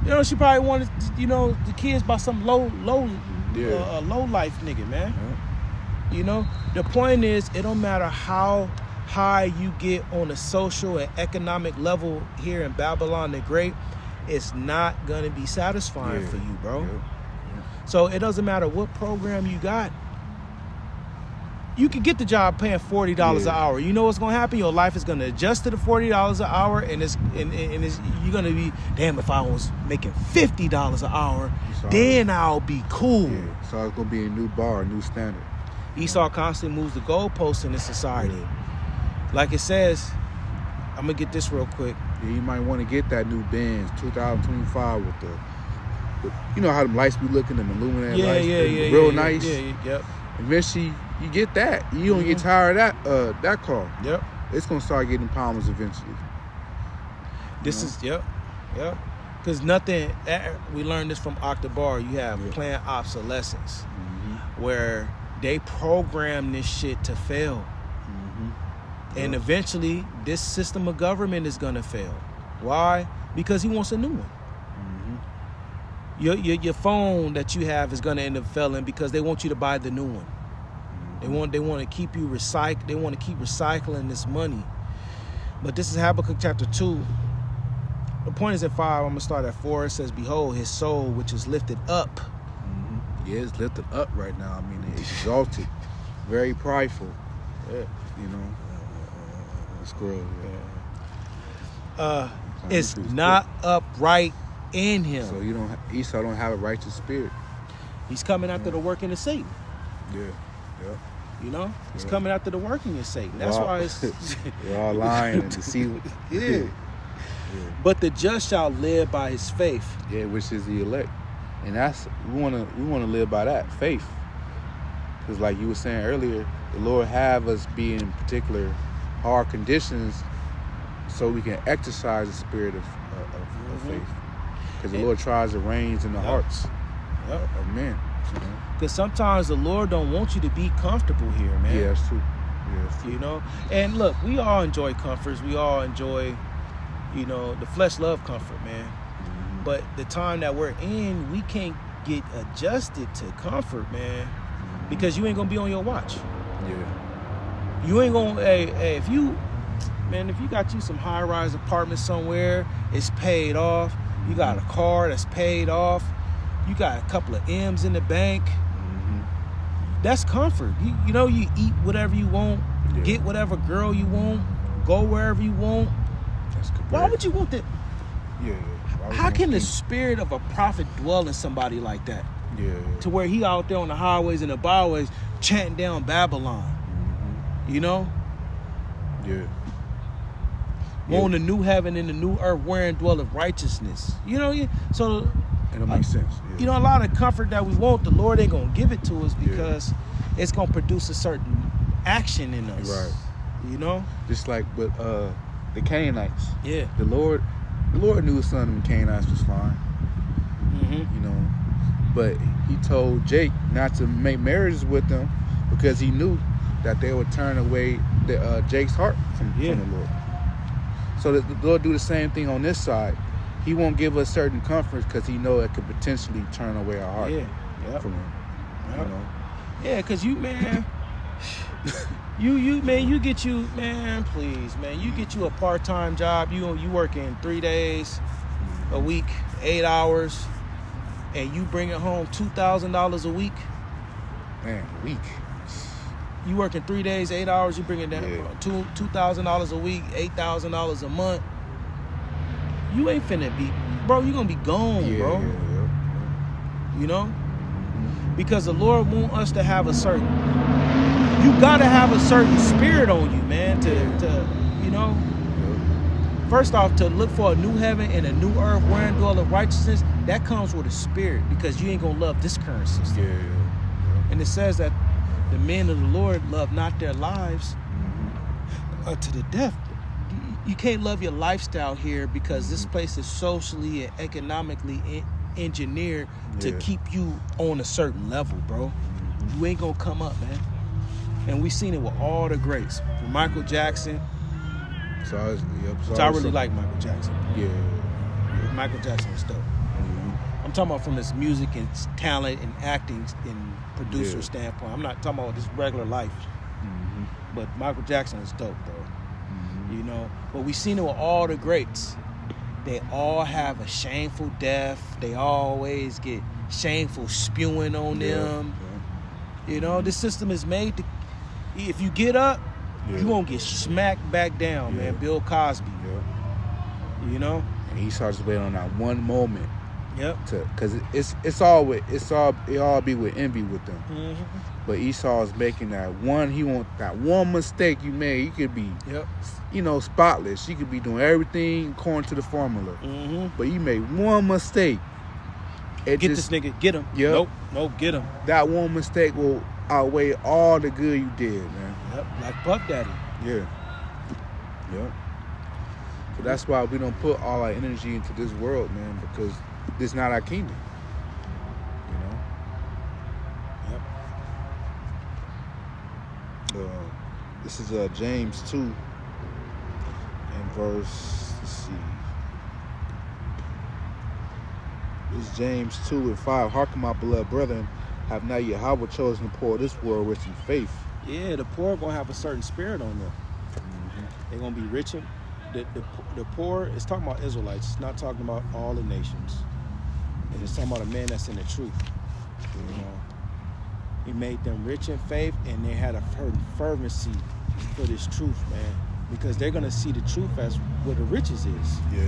You know, she probably wanted, you know, the kids by some low life nigga, man. Yeah. You know, the point is, it don't matter how high you get on a social and economic level here in Babylon the Great, it's not gonna be satisfying for you, bro. Yeah. So it doesn't matter what program you got. You can get the job paying $40 an hour. You know what's gonna happen? Your life is gonna adjust to the $40 an hour, and you're gonna be, damn, if I was making $50 an hour, then I'll be cool. Yeah. So it's gonna be a new bar, a new standard. Esau constantly moves the goalposts in this society. Like it says, I'm gonna get this real quick. Yeah, you might want to get that new Benz 2025 with you know how them lights be looking, them illuminated lights, real nice. Yep. Eventually, you get that. You don't get tired of that car. Yep. It's gonna start getting problems eventually. This is yep. Because nothing. We learned this from Octobar. You have planned obsolescence, where they program this shit to fail. And eventually, this system of government is going to fail. Why? Because he wants a new one. Your phone that you have is going to end up failing because they want you to buy the new one. They want to keep you recycle. They want to keep recycling this money. But this is Habakkuk chapter 2. The point is at 5. I'm gonna start at 4. It says, "Behold, his soul which is lifted up." Yeah, it's lifted up right now. I mean, it's exalted, very prideful. Yeah. You know, squirrel. It's not upright in him. So Esau don't have a righteous spirit. He's coming after the working of Satan. Yeah. You know, he's coming after the working of Satan. That's why it's they're all lying and deceiving. Yeah. But the just shall live by his faith. Yeah, which is the elect, and that's we want to live by that faith. Because like you were saying earlier, the Lord have us be in particular hard conditions, so we can exercise the spirit of faith. Because the Lord tries to reign in the hearts of men. Because sometimes the Lord don't want you to be comfortable here, man. Yeah, that's true. Yeah, that's true. You know, and look, we all enjoy comforts. We all enjoy, you know, the flesh love comfort, man. But the time that we're in, we can't get adjusted to comfort, man, because you ain't gonna be on your watch. Yeah. You ain't gonna. Hey, if you got you some high-rise apartment somewhere, it's paid off. You got a car that's paid off. You got a couple of M's in the bank. That's comfort. You know, you eat whatever you want, get whatever girl you want, go wherever you want. That's correct. Why would you want that? Yeah. How can the spirit of a prophet dwell in somebody like that? Yeah. To where he out there on the highways and the byways chanting down Babylon. You know? Yeah. On the new heaven and the new earth wherein dwelleth righteousness. You know, so It'll make sense. Yeah. you know, a lot of comfort that we want, the Lord ain't gonna give it to us because it's gonna produce a certain action in us. Right. You know? Just like with the Canaanites. Yeah. The Lord knew some of them Canaanites was fine. You know, but he told Jake not to make marriages with them because he knew that they would turn away Jake's heart from the Lord. So the Lord do the same thing on this side. He won't give us certain comforts because he know it could potentially turn away our heart from him. You know? Yeah, because you, man, you get you a part-time job. You working 3 days a week, 8 hours, and you bring it home $2,000 a week. Man, a week. You working 3 days, 8 hours. You bring it down $2,000 a week, $8,000 a month. You ain't finna be, bro. You gonna be gone, bro. Yeah. You know, because the Lord want us to have a certain. You gotta have a certain spirit on you, man. To you know. First off, to look for a new heaven and a new earth wherein dwelleth righteousness, that comes with a spirit because you ain't gonna love this current system. And it says that the men of the Lord love not their lives unto the death. You can't love your lifestyle here because this place is socially and economically engineered to keep you on a certain level, bro. You ain't gonna come up, man. And we seen it with all the greats. From Michael Jackson. So I really like Michael Jackson. Yeah. Michael Jackson was dope. I'm talking about from his music and talent and acting and producer standpoint. I'm not talking about his regular life. But Michael Jackson was dope, bro. You know, but we seen it with all the greats. They all have a shameful death. They always get shameful spewing on them. You know, this system is made to. If you get up, you won't get smacked back down, man. Bill Cosby. You know, and Esau just waiting on that one moment. Because it all be with envy with them. But Esau is making that one. He want that one mistake you made. You could be, you know, spotless. You could be doing everything according to the formula. But you made one mistake. This nigga. Get him. Nope. Get him. That one mistake will outweigh all the good you did, man. Like Puff Daddy. So that's why we don't put all our energy into this world, man, because this is not our kingdom. You know? This is James 2 and verse, let's see. This is James 2 and 5. Hearken, my beloved brethren, have not Yahweh chosen the poor of this world rich in faith? Yeah, the poor are gonna have a certain spirit on them. They're gonna be rich in the poor. It's talking about Israelites. It's not talking about all the nations. And it's talking about a man that's in the truth. You know, he made them rich in faith, and they had a fervency for this truth, man, because they're gonna see the truth as what the riches is. Yeah.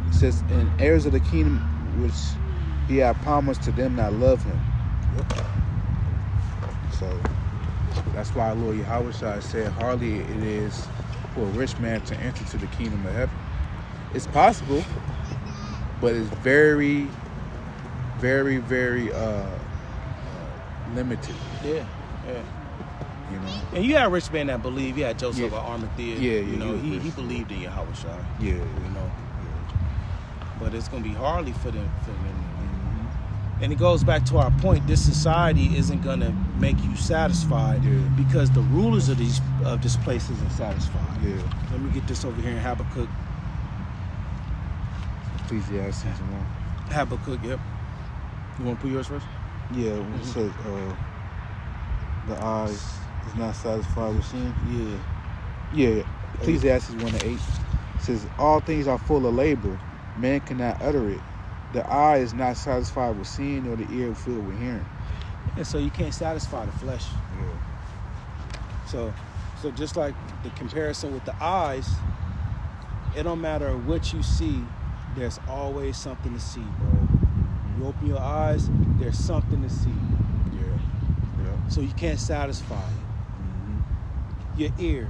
It says, "And heirs of the kingdom which he hath promised to them that love him." Yep. So that's why Lord Yahweh said, "Hardly it is for a rich man to enter to the kingdom of heaven." It's possible, but it's very, very, very limited. Yeah. You know. And you had rich men that believe. You had Joseph of Arimathea. Yeah, You know, he was he rich. believed in Yahweh Shai. Yeah. You know. But it's gonna be hardly for them. And it goes back to our point. This society isn't gonna make you satisfied because the rulers of this place isn't satisfied. Yeah. Let me get this over here in Habakkuk. Ecclesiastes 1. Habakkuk. Yep. You want to put yours first? Yeah. It says, "The eye is not satisfied with sin." Yeah. Ecclesiastes 1 and 8 says, "All things are full of labor. Man cannot utter it. The eye is not satisfied with seeing, nor the ear filled with hearing." And so you can't satisfy the flesh. So just like the comparison with the eyes, it don't matter what you see, there's always something to see, bro. You open your eyes, there's something to see. Yeah. So you can't satisfy it. Your ear,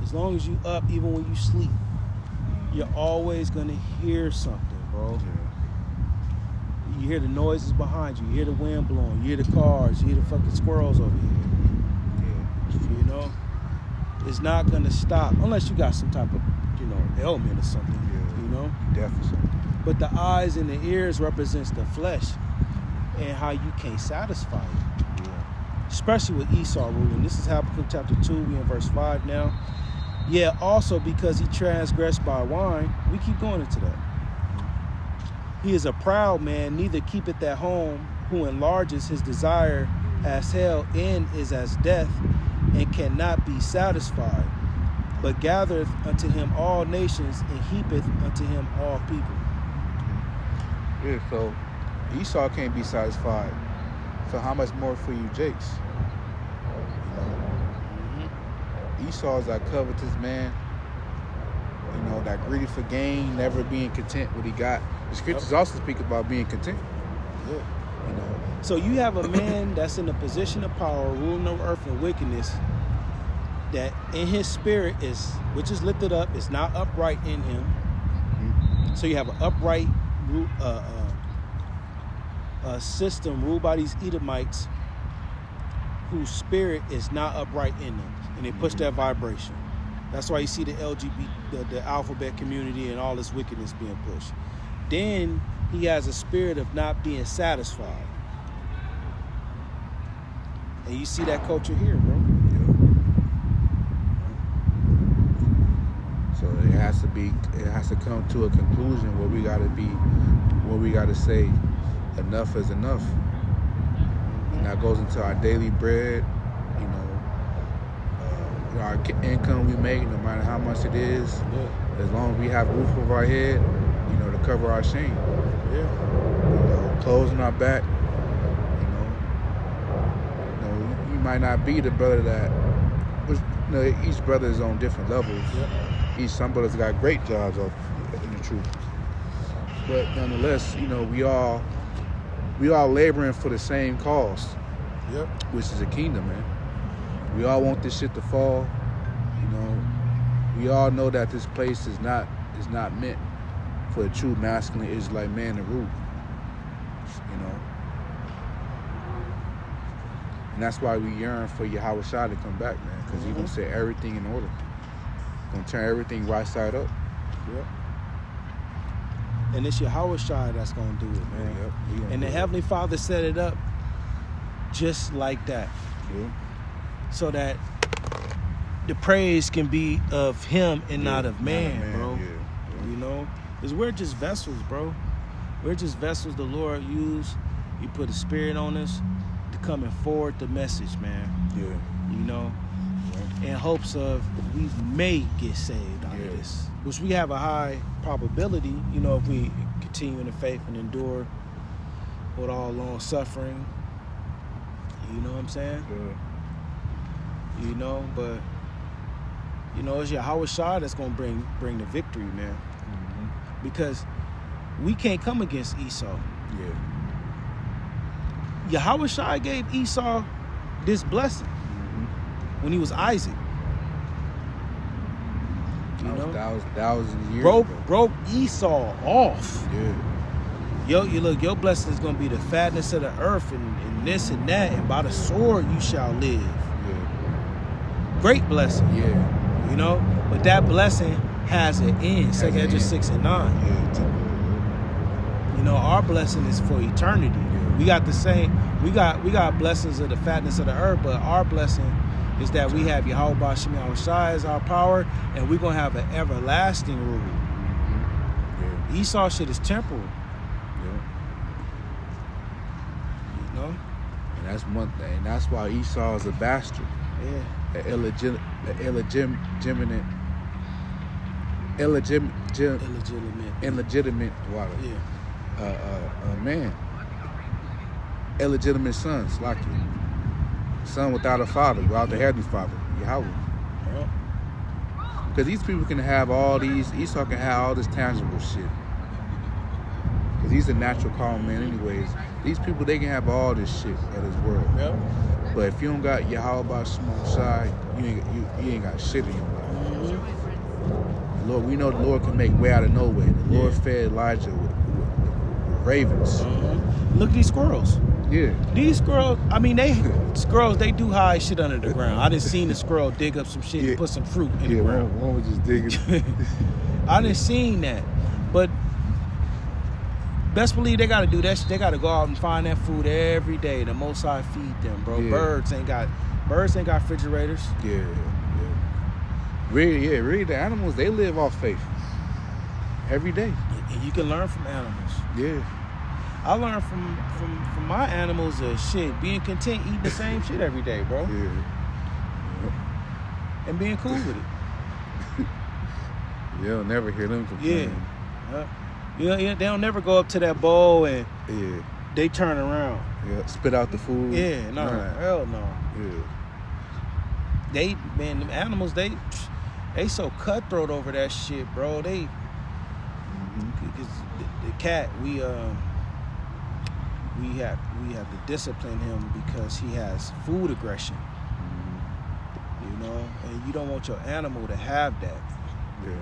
as long as you up, even when you sleep, you're always gonna hear something, bro. You hear the noises behind you. You hear the wind blowing. You hear the cars. You hear the fucking squirrels over here. You know, it's not gonna stop unless you got some type of, ailment or something. You know. Definitely. But the eyes and the ears represents the flesh and how you can't satisfy it. Especially with Esau ruling. This is Habakkuk chapter 2. We in verse 5 now. Yeah. Also because he transgressed by wine. We keep going into that. He is a proud man, neither keepeth at home, who enlarges his desire as hell, and is as death, and cannot be satisfied, but gathereth unto him all nations, and heapeth unto him all people. Yeah, so Esau can't be satisfied. So how much more for you, Jakes? Esau is that covetous man, that greedy for gain, never being content with what he got. The scriptures also speak about being content. Yeah. So you have a man that's in a position of power, ruling over earth and wickedness, that in his spirit which is lifted up, is not upright in him. Mm-hmm. So you have an upright system ruled by these Edomites whose spirit is not upright in them, and they push that vibration. That's why you see the LGBT, the alphabet community, and all this wickedness being pushed. Then he has a spirit of not being satisfied. And you see that culture here, bro. So it has to come to a conclusion where we gotta say enough is enough. And that goes into our daily bread, our income we make, no matter how much it is, as long as we have a roof over our head, to cover our shame. Clothes on our back. You might not be the brother that, each brother is on different levels. Some brothers got great jobs in the truth. But nonetheless, we all laboring for the same cause, which is the kingdom, man. We all want this shit to fall. We all know that this place is not meant for a true masculine Israelite man to rule. And that's why we yearn for Yahweh Shai to come back, man, because he's gonna set everything in order. Gonna turn everything right side up. And it's Yahweh Shai that's gonna do it, man. And the Heavenly Father set it up just like that. Yeah. so that the praise can be of him and not of man, bro. Yeah. You know, because we're just vessels, bro. We're just vessels the Lord used. He put a spirit on us to come and forward the message, man. Yeah. You know, in hopes of we may get saved out of this, which we have a high probability, you know, if we continue in the faith and endure with all long suffering. You know what I'm saying? Yeah. You know, but you know, it's Yahweh Shai that's gonna bring the victory, man. Mm-hmm. Because we can't come against Esau. Yeah. Yahweh Shai gave Esau this blessing when he was Isaac. You know, that was thousands of years ago. broke Esau off. Yeah. You look, your blessing is gonna be the fatness of the earth and this and that, and by the sword you shall live. Yeah. Great blessing. Yeah. You know, but that blessing has an end. 2 Ezra 6 and 9. Yeah. You know, our blessing is for eternity. Yeah. We got the same. We got blessings of the fatness of the earth, but our blessing is that we have Yahweh B'Shem Yahweh Shai as our power, and we're gonna have an everlasting rule. Yeah. Esau shit is temporal. Yeah. You know. And that's one thing. That's why Esau is a bastard. Yeah. An illegitimate water. Yeah. Man. Illegitimate sons, like you. Son without a father, without the heavenly father, Yahweh. Yeah. Because these people can have all these, Esau can have all this tangible shit. Because he's a natural calm man anyways. These people, they can have all this shit of this world. Yep. But if you don't got Yahweh B'Shem Shai, you ain't got shit in your life. Mm-hmm. Lord, we know the Lord can make way out of no way. The Lord fed Elijah with ravens. Mm-hmm. Look at these squirrels. Yeah. These squirrels, I mean, squirrels, they do hide shit under the ground. I done seen the squirrel dig up some shit and put some fruit in the ground. One was just digging. I done seen that. But best believe they gotta do that shit. They gotta go out and find that food every day. The Most High feed them, bro. Yeah. Birds ain't got refrigerators. Yeah. Really, the animals, they live off faith. Every day. And you can learn from animals. Yeah. I learned from my animals shit, being content, eating the same shit every day, bro. Yeah. And being cool with it. You'll never hear them complain. Yeah, they don't never go up to that bowl and Yeah. they turn around. Yeah. Spit out the food. Yeah, no, Nah. hell no. Yeah. Them animals, they so cutthroat over that shit, bro. They, because the cat, we have to discipline him because he has food aggression. You know, and you don't want your animal to have that. Yeah.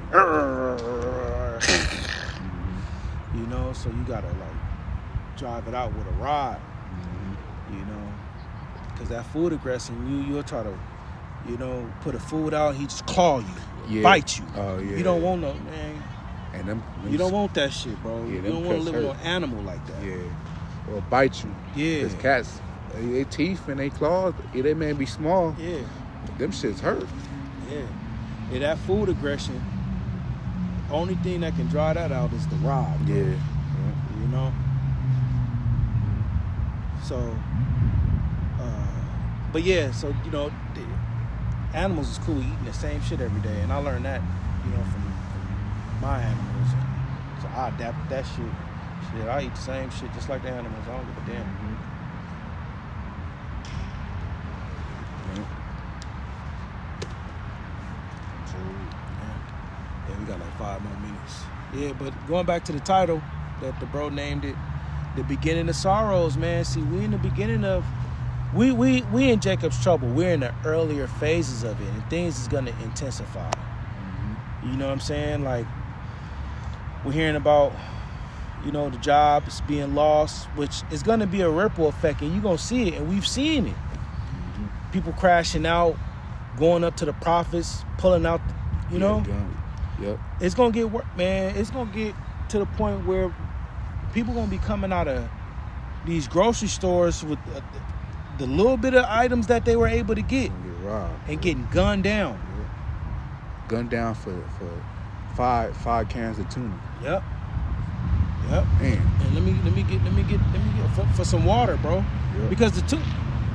You know, so you gotta drive it out with a rod. You know, because that food aggression, you'll try to, you know, put a food out, he just claw you, bite you. Oh yeah. You don't want no, man. And them You don't want that shit, bro. Yeah, You them don't want to cuts live with hurt. no animal like that. Yeah. Or bite you. Yeah. Because cats, their teeth and their claws, they may be small. Yeah. Them shits hurt. Yeah, that food aggression, only thing that can dry that out is the rod, bro. Yeah. You know? So, but yeah, so, you know, the animals is cool eating the same shit every day. And I learned that, you know, from my animals. So I adapted that shit. Shit, I eat the same shit just like the animals. I don't give a damn. Yeah, we got like 5 more minutes. Yeah, but going back to the title that the bro named it, The Beginning of Sorrows, man. See, we in the beginning of, we in Jacob's trouble. We're in the earlier phases of it, and things is gonna intensify. You know what I'm saying? Like, we're hearing about, you know, the jobs being lost, which is gonna be a ripple effect, and you're gonna see it, and we've seen it. People crashing out, going up to the prophets, pulling out, you know? Yep. It's gonna get work, man. It's gonna get to the point where people gonna be coming out of these grocery stores with the little bit of items that they were able to get Gonna get robbed. and getting gunned down. Gunned down for five cans of tuna. Yep. Man. And let me get for some water, bro. Yep. Because the tuna,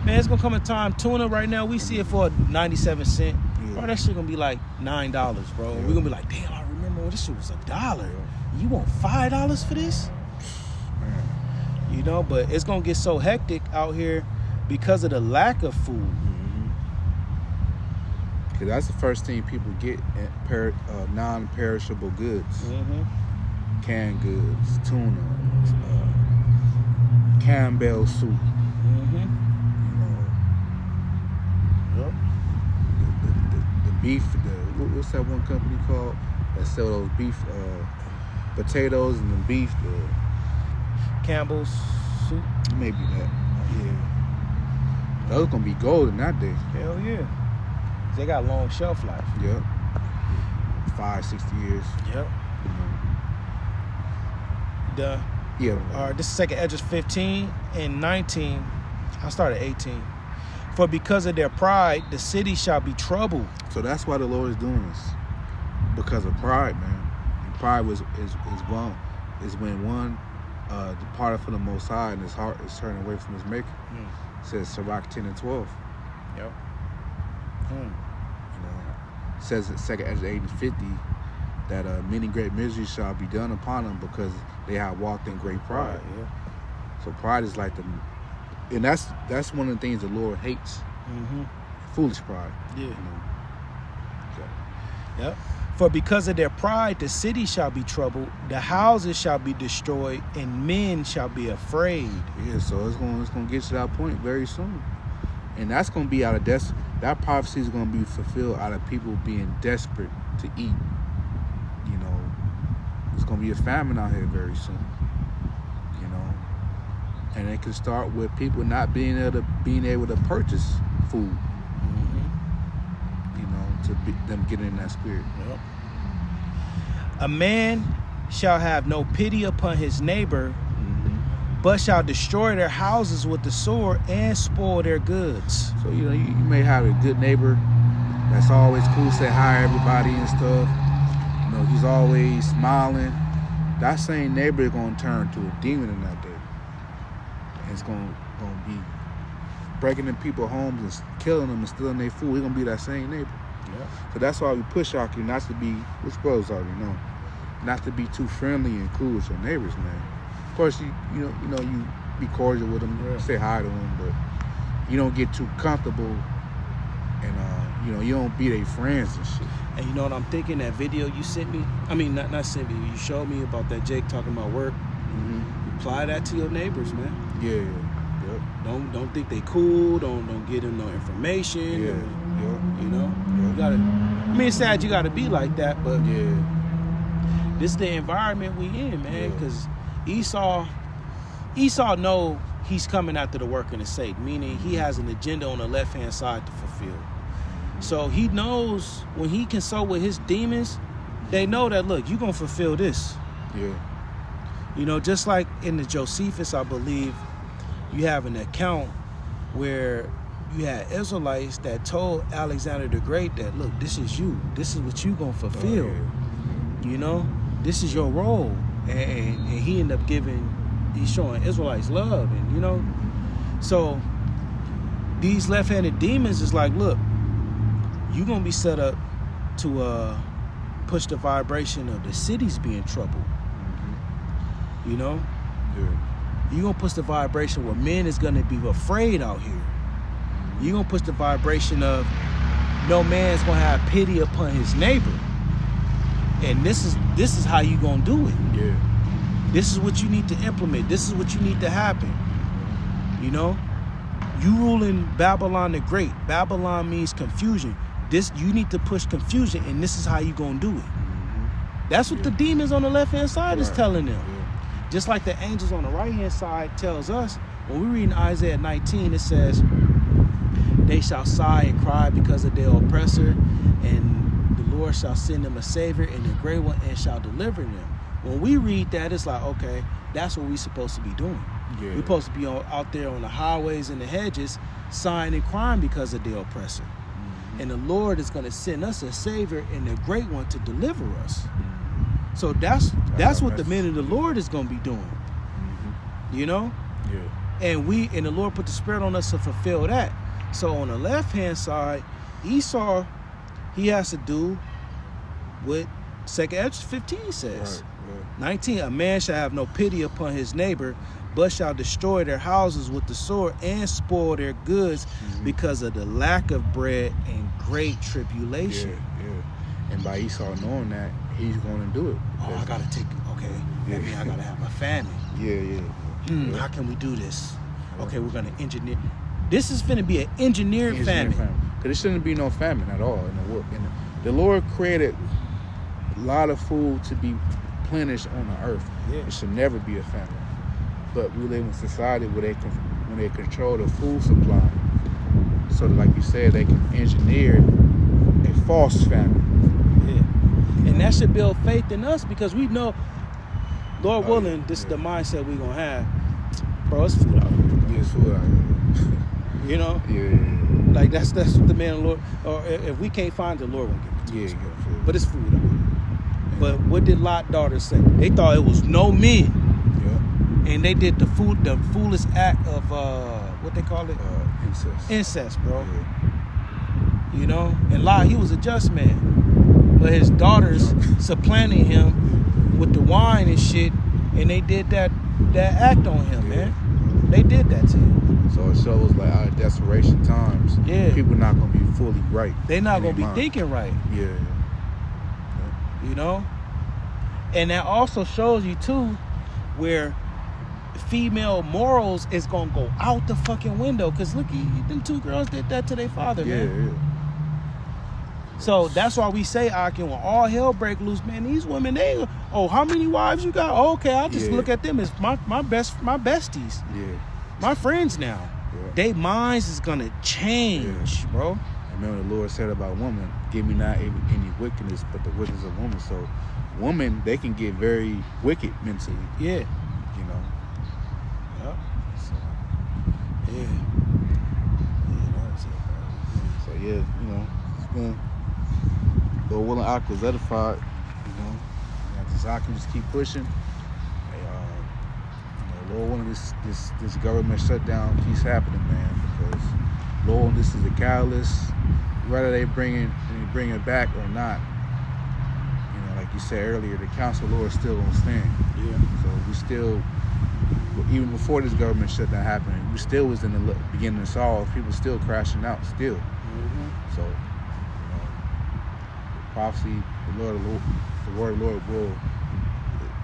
man, it's gonna come a time. Tuna right now we see it for 97 cents. Yeah. Bro, that shit gonna be like $9, bro. Yeah. We're gonna be like, damn, I remember when this shit was $1. You want $5 for this? Man. You know, but it's gonna get so hectic out here because of the lack of food. Cause that's the first thing people get, non-perishable goods, canned goods, tuna, Campbell soup. You know, Yep. the beef. What's that one company called that sell those beef potatoes and the beef? Campbell's soup. Maybe that. Yeah. Those gonna be golden that day. Hell yeah. They got long shelf life. Yep. 5-60 years. Yep. The Yeah. this is second Esdras 15 and 19. I started 18. For because of their pride, the city shall be troubled. So that's why the Lord is doing this, because of pride, man. And pride is when one departed from the Most High and his heart is turning away from his Maker. It says Sirach 10 and 12. Yep. You know, it says in 2 Esdras 8 and 50 that many great miseries shall be done upon them because they have walked in great pride. Yeah. So pride is like and that's one of the things the Lord hates. Foolish pride. Yeah. You know? Yep. For because of their pride, the city shall be troubled, the houses shall be destroyed, and men shall be afraid. Yeah, so it's gonna get to that point very soon, and that's gonna be that prophecy is gonna be fulfilled out of people being desperate to eat. You know, it's gonna be a famine out here very soon. You know, and it can start with people not being able to purchase food. You know, them getting in that spirit. Yep. A man shall have no pity upon his neighbor, but shall destroy their houses with the sword and spoil their goods. So, you know, you may have a good neighbor that's always cool, say hi to everybody and stuff. You know, he's always smiling. That same neighbor is going to turn to a demon in that day. And it's going to be breaking in people's homes and killing them and stealing their food. He's going to be that same neighbor. Yeah. So that's why we push our kids not to be, which brothers already know, not to be too friendly and cool with your neighbors, man. Of course, you be cordial with them, say hi to them, but you don't get too comfortable, and you don't be their friends and shit. And you know what I'm thinking? That video you sent me, I mean, not sent me, you showed me about that Jake talking about work. Apply that to your neighbors, man. Yeah. Yep. Don't think they cool. Don't give them no information. Yeah. You know, you gotta. I mean, it's sad you gotta be like that, but this is the environment we in, man. Because Esau know he's coming after the working of Satan, meaning he has an agenda on the left hand side to fulfill. So he knows when he consult with his demons, they know that look, you're gonna fulfill this. Yeah. You know, just like in the Josephus, I believe you have an account where you had Israelites that told Alexander the Great that, look, this is you. This is what you going to fulfill. You know, this is your role. And he ended up he's showing Israelites love. And, you know, so these left-handed demons is like, look, you're going to be set up to push the vibration of the cities being troubled. You know? Yeah. You're going to push the vibration where men is going to be afraid out here. You're going to push the vibration of no man's going to have pity upon his neighbor. And this is how you going to do it. Yeah. This is what you need to implement. This is what you need to happen. You know? You ruling Babylon the Great. Babylon means confusion. You need to push confusion, and this is how you going to do it. That's what the demons on the left-hand side is telling them. Yeah. Just like the angels on the right-hand side tells us, when we read in Isaiah 19, it says, they shall sigh and cry because of their oppressor, and the Lord shall send them a Savior and a great one, and shall deliver them. when we read that, it's like, okay, that's what we're supposed to be doing. Yeah. We're supposed to be out there on the highways and the hedges, sighing and crying because of the oppressor. Mm-hmm. And the Lord is going to send us a Savior and a great one to deliver us. Mm-hmm. So that's what the message. men of the Lord is going to be doing. Mm-hmm. You know? Yeah. And the Lord put the Spirit on us to fulfill that. So on the left-hand side, Esau, he has to do what 2nd Ezra 15 says. Right. 19, a man shall have no pity upon his neighbor, but shall destroy their houses with the sword and spoil their goods because of the lack of bread and great tribulation. Yeah. And by Esau knowing that, he's going to do it. Oh, I gotta take. Okay, that means I gotta have my family. Yeah. How can we do this? Okay, we're gonna engineer. This is finna be an engineered famine. Because there shouldn't be no famine at all in the world. The Lord created a lot of food to be replenished on the earth. Yeah. It should never be a famine. But we live in a society where when they control the food supply, so that, like you said, they can engineer a false famine. Yeah. And that should build faith in us because we know, Lord willing, this is the mindset we're gonna have. Bro, it's food out here. Yeah, it's food out here. You know? Yeah. Like that's what the man of the Lord, or if we can't find it, the Lord won't give it to us. Yeah, food. But it's food out here. But what did Lot's daughter say? They thought it was no men. Yeah. And they did the foolish act of what they call it? Incest. Incest, bro. Yeah. You know? And Lot, he was a just man. But his daughters supplanted him with the wine and shit, and they did that act on him, man. They did that to him. So it shows like out of desperation times, people not gonna be fully right. They're not gonna be mind. thinking right. Yeah. You know? And that also shows you too where female morals is gonna go out the fucking window. Cause look, them two girls did that to their father, man. Yeah. So that's why we say, Akin, when all hell break loose, man, these women, how many wives you got? Oh, okay, I'll just look at them as my besties. Yeah. My friends now. Yeah. They minds is gonna change, bro. I remember the Lord said about women, give me not any wickedness, but the wickedness of woman. So women, they can get very wicked mentally. Yeah. You know? Yep. So, Yeah. That's it, bro. so yeah, you know, it's been Lord willing, Ak was edified, you know. And this Ak can just keep pushing. Lord willing, this government shutdown keeps happening, man, because Lord willing, this is a catalyst. Whether they bring it back or not, you know, like you said earlier, the council of Lord is still gonna stand. Yeah. So we still, even before this government shutdown happened, we still was in the beginning of Saul. People still crashing out still. Mm-hmm. So, you know, the prophecy, the word of the Lord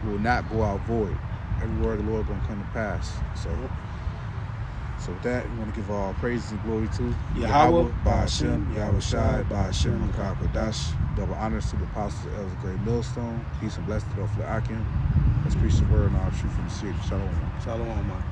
will not go out void. Every word of the Lord gonna come to pass. So with that, we want to give all praises and glory to Yahweh, Ba'ashem, Yahweh Shai, Ba'ashem, Makah, double honors to the apostles of the great millstone. Peace and blessings to the Ofle Akim. Let's preach the word and all truth from the city. Shalom. Shalom, man.